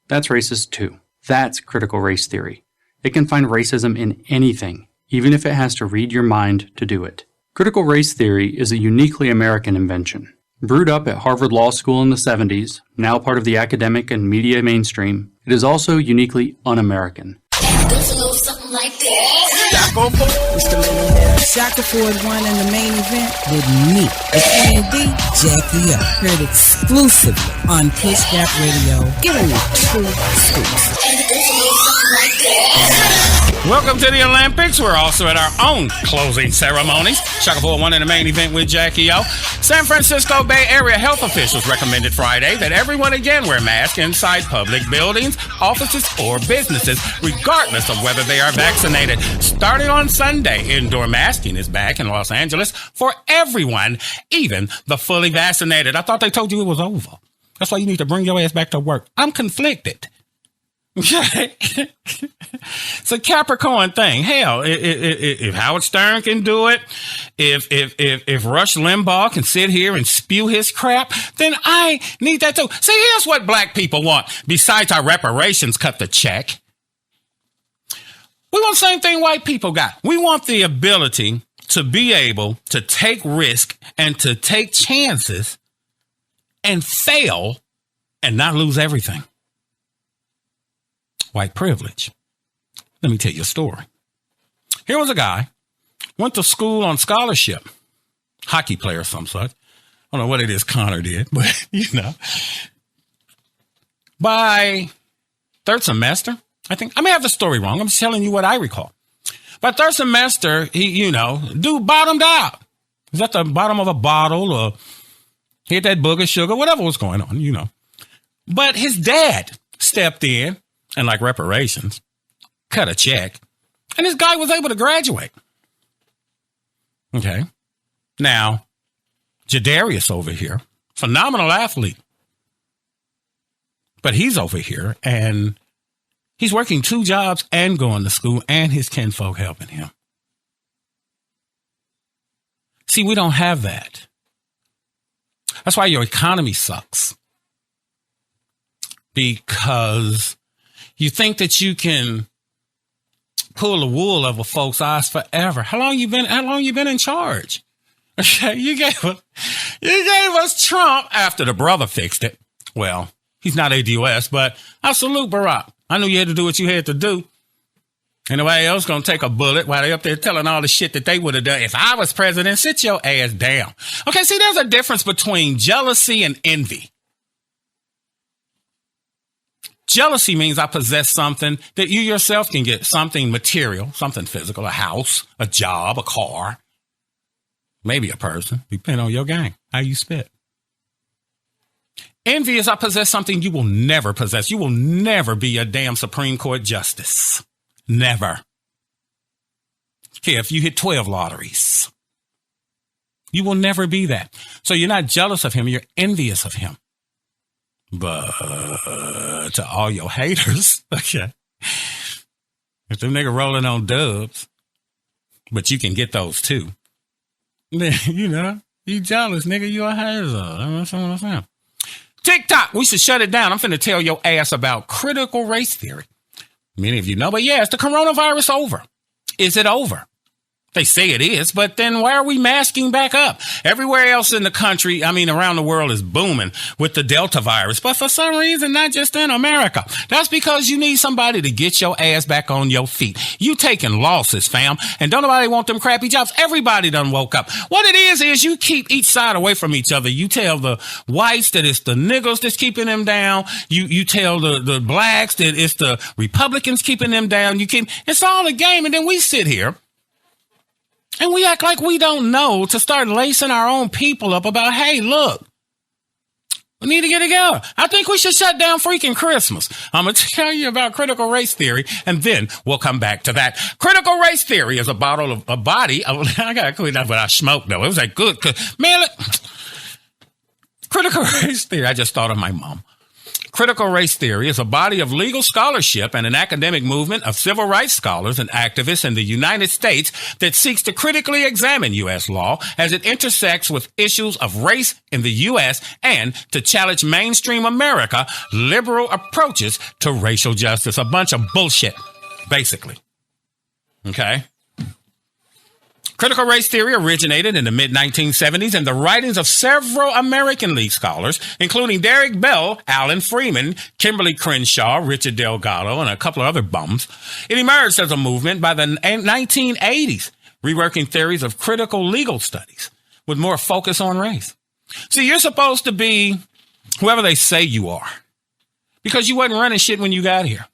That's racist too. That's critical race theory. It can find racism in anything, even if it has to read your mind to do it. Critical race theory is a uniquely American invention. Brewed up at Harvard Law School in the 70s, now part of the academic and media mainstream, it is also uniquely un-American. Shaka Ford won in the main event with me, D, Jackie O. Heard exclusively on Push Gap Radio. Giving you true scoops. Welcome to the Olympics. We're also at our own closing ceremonies. Shaka 4-1 in the main event with Jackie O. San Francisco Bay Area health officials recommended Friday that everyone again wear masks inside public buildings, offices, or businesses, regardless of whether they are vaccinated. Starting on Sunday, indoor masking is back in Los Angeles for everyone, even the fully vaccinated. I thought they told you it was over. That's why you need to bring your ass back to work. I'm conflicted. It's a Capricorn thing. Hell, if Howard Stern can do it, if Rush Limbaugh can sit here and spew his crap, then I need that too. See, here's what black people want. Besides our reparations cut the check, we want the same thing white people got. We want the ability to be able to take risk and to take chances and fail and not lose everything. White privilege. Let me tell you a story. Here was a guy went to school on scholarship. Hockey player of some such. I don't know what it is Connor did, but, by third semester, I think. I may have the story wrong. I'm just telling you what I recall. By third semester, he, dude bottomed out. He was at the bottom of a bottle or he had that booger sugar, whatever was going on, But his dad stepped in and, like reparations, cut a check, and this guy was able to graduate. Okay. Now, Jadarius over here, phenomenal athlete. But he's over here and he's working 2 jobs and going to school and his kinfolk helping him. See, we don't have that. That's why your economy sucks. Because you think that you can pull the wool over folks' eyes forever. How long you been in charge? Okay, you gave us Trump after the brother fixed it. Well, he's not ADOS, but I salute Barack. I knew you had to do what you had to do. And nobody else gonna take a bullet while they up there telling all the shit that they would have done. If I was president, sit your ass down. Okay, see, there's a difference between jealousy and envy. Jealousy means I possess something that you yourself can get, something material, something physical, a house, a job, a car, maybe a person, depending on your game, how you spit. Envy is I possess something you will never possess. You will never be a damn Supreme Court justice. Never. Okay, if you hit 12 lotteries, you will never be that. So you're not jealous of him, you're envious of him. But to all your haters, okay, if them nigga rolling on dubs, but you can get those too, then, you jealous, nigga, you a hater. That's what I'm saying. TikTok, we should shut it down. I'm finna tell your ass about critical race theory. Many of you know, but yeah, is the coronavirus over? Is it over? They say it is, but then why are we masking back up? Everywhere else in the country, around the world is booming with the Delta virus, but for some reason, not just in America. That's because you need somebody to get your ass back on your feet. You taking losses, fam, and don't nobody want them crappy jobs. Everybody done woke up. What it is you keep each side away from each other. You tell the whites that it's the niggas that's keeping them down. You tell the blacks that it's the Republicans keeping them down. It's all a game, and then we sit here and we act like we don't know to start lacing our own people up about, hey, look, we need to get together. I think we should shut down freaking Christmas. I'm going to tell you about critical race theory, and then we'll come back to that. Critical race theory is a body. I got to clean up what I smoked, though. It was like good. Man, critical race theory. I just thought of my mom. Critical race theory is a body of legal scholarship and an academic movement of civil rights scholars and activists in the United States that seeks to critically examine U.S. law as it intersects with issues of race in the U.S. and to challenge mainstream America liberal approaches to racial justice. A bunch of bullshit, basically. Okay? Critical race theory originated in the mid-1970s in the writings of several American League scholars, including Derek Bell, Alan Freeman, Kimberly Crenshaw, Richard Delgado, and a couple of other bums. It emerged as a movement by the 1980s, reworking theories of critical legal studies with more focus on race. See, you're supposed to be whoever they say you are because you wasn't running shit when you got here.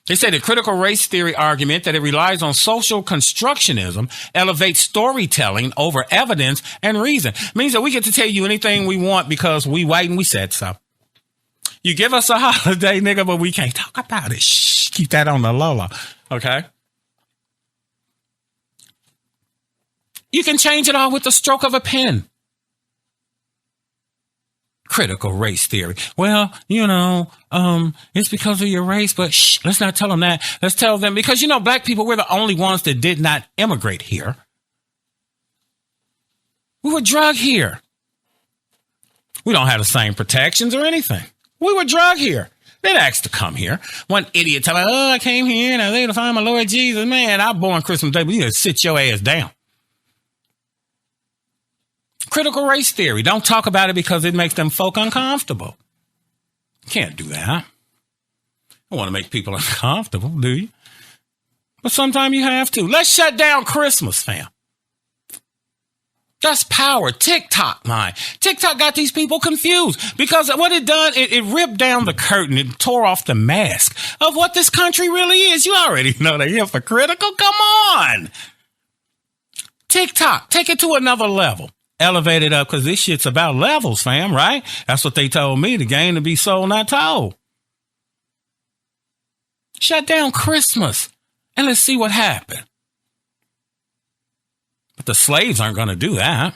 They say the critical race theory argument that it relies on social constructionism elevates storytelling over evidence and reason. It means that we get to tell you anything we want because we white and we said so. You give us a holiday, nigga, but we can't talk about it. Shh, keep that on the low. Okay? You can change it all with the stroke of a pen. Critical race theory. Well, it's because of your race, but shh, let's not tell them that. Let's tell them because, black people, we're the only ones that did not immigrate here. We were drug here. We don't have the same protections or anything. We were drug here. They didn't ask to come here. One idiot telling me, I came here and I was able to find my Lord Jesus. Man, I was born Christmas Day, but you need to sit your ass down. Critical race theory. Don't talk about it because it makes them folk uncomfortable. Can't do that. I don't want to make people uncomfortable, do you? But sometimes you have to. Let's shut down Christmas, fam. That's power. TikTok, man. TikTok got these people confused because what it done, it ripped down the curtain. It tore off the mask of what this country really is. You already know they're hypocritical. Come on. TikTok, take it to another level. Elevate it up because this shit's about levels, fam, right? That's what they told me. The game to be sold, not told. Shut down Christmas and let's see what happened. But the slaves aren't going to do that.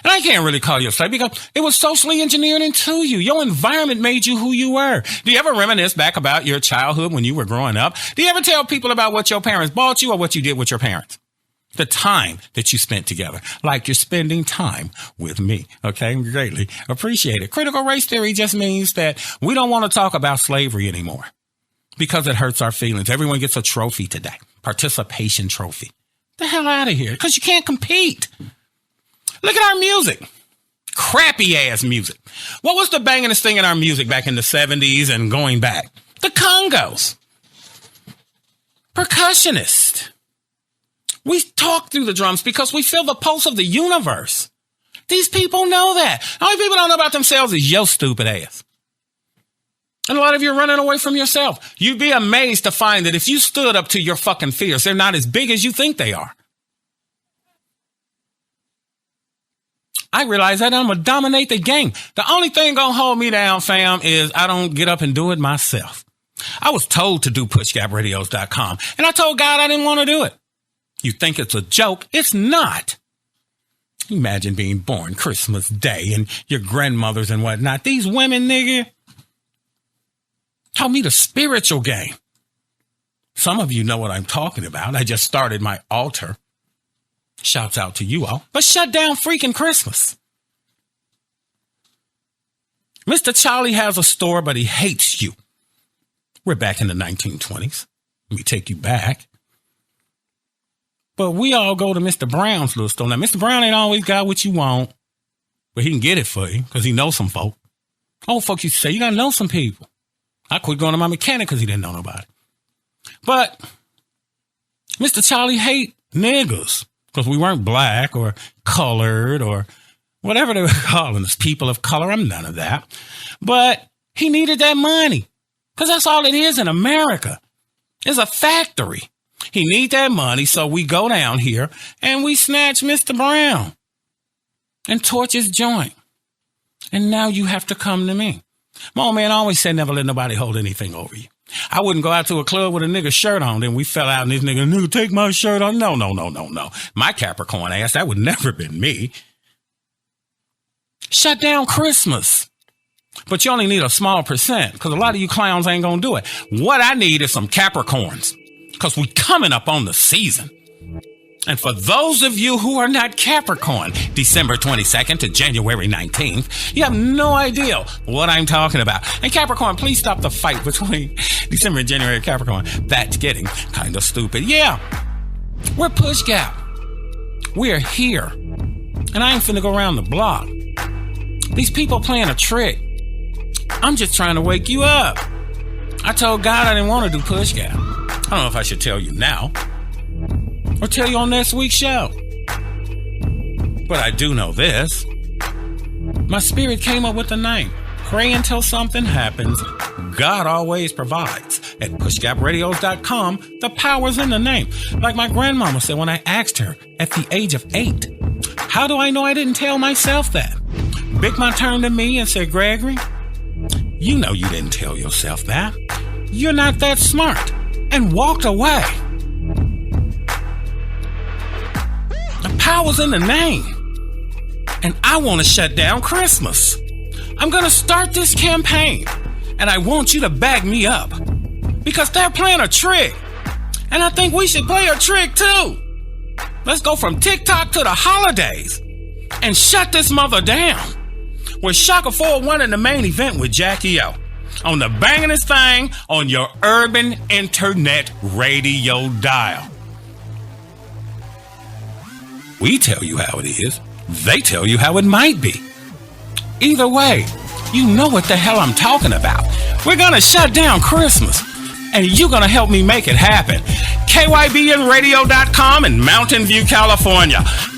And I can't really call you a slave because it was socially engineered into you. Your environment made you who you were. Do you ever reminisce back about your childhood when you were growing up? Do you ever tell people about what your parents bought you or what you did with your parents? The time that you spent together, like you're spending time with me. Okay, greatly appreciate it. Critical race theory just means that we don't want to talk about slavery anymore because it hurts our feelings. Everyone gets a trophy today, participation trophy. The hell out of here, because you can't compete. Look at our music. Crappy ass music. What was the bangingest thing in our music back in the 70s and going back? The congos. Percussionist. We talk through the drums because we feel the pulse of the universe. These people know that. The only people don't know about themselves is your stupid ass. And a lot of you are running away from yourself. You'd be amazed to find that if you stood up to your fucking fears, they're not as big as you think they are. I realize that I'm going to dominate the game. The only thing going to hold me down, fam, is I don't get up and do it myself. I was told to do pushgapradios.com, and I told God I didn't want to do it. You think it's a joke? It's not. Imagine being born Christmas Day and your grandmothers and whatnot. These women, nigga, taught me the spiritual game. Some of you know what I'm talking about. I just started my altar. Shouts out to you all. But shut down freaking Christmas. Mr. Charlie has a store, but he hates you. We're back in the 1920s. Let me take you back. But we all go to Mr. Brown's little store. Now, Mr. Brown ain't always got what you want, but he can get it for you because he knows some folk. Old folks used to say, you got to know some people. I quit going to my mechanic because he didn't know nobody. But Mr. Charlie hate niggas because we weren't black or colored or whatever they were calling us, people of color. I'm none of that. But he needed that money because that's all it is in America. It's a factory. He need that money, so we go down here and we snatch Mr. Brown and torch his joint. And now you have to come to me. My old man always said never let nobody hold anything over you. I wouldn't go out to a club with a nigga shirt on, then we fell out and this nigga, take my shirt on. No. My Capricorn ass, that would never have been me. Shut down Christmas. But you only need a small percent because a lot of you clowns ain't going to do it. What I need is some Capricorns. Because we're coming up on the season. And for those of you who are not Capricorn, December 22nd to January 19th, you have no idea what I'm talking about. And Capricorn, please stop the fight between December and January Capricorn. That's getting kind of stupid. Yeah, we're Push Gap. We're here. And I ain't finna go around the block. These people playing a trick. I'm just trying to wake you up. I told God I didn't want to do Push Gap. I don't know if I should tell you now or tell you on next week's show. But I do know this. My spirit came up with the name. Pray until something happens. God always provides. At pushgapradios.com, the power's in the name. Like my grandmama said when I asked her at the age of 8, how do I know I didn't tell myself that? Big Ma turned to me and said, Gregory, you know you didn't tell yourself that. You're not that smart. And walked away. The power's in the name. And I want to shut down Christmas. I'm going to start this campaign. And I want you to back me up. Because they're playing a trick. And I think we should play a trick too. Let's go from TikTok to the holidays. And shut this mother down. With Shaka 401 in the main event with Jackie O. On the bangingest thing on your urban internet radio dial. We tell you how it is. They tell you how it might be. Either way, you know what the hell I'm talking about. We're gonna shut down Christmas. and you're going to help me make it happen. KYBNradio.com in Mountain View, California.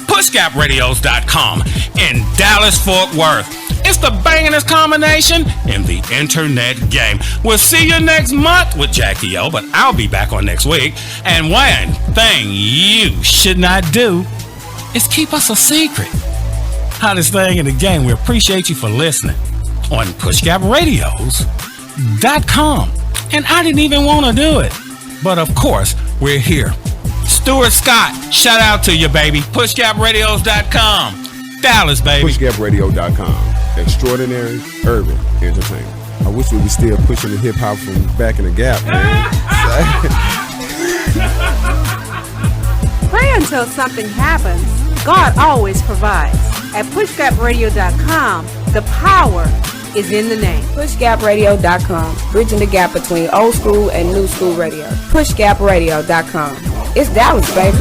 PushGapRadios.com in Dallas, Fort Worth. It's the bangingest combination in the internet game. We'll see you next month with Jackie O, but I'll be back on next week. And one thing you should not do is keep us a secret. Hottest thing in the game. We appreciate you for listening on PushGapRadios.com. And I didn't even want to do it, but of course we're here. Stuart Scott, shout out to you, baby. PushGapRadios.com. Dallas, baby. PushGapRadio.com. Extraordinary urban entertainment. I wish we were still pushing the hip hop from back in the Gap, man. Pray until something happens. God always provides. At PushGapRadio.com, the power is in the name. PushGapRadio.com, bridging the gap between old school and new school radio. PushGapRadio.com. It's Dallas, baby.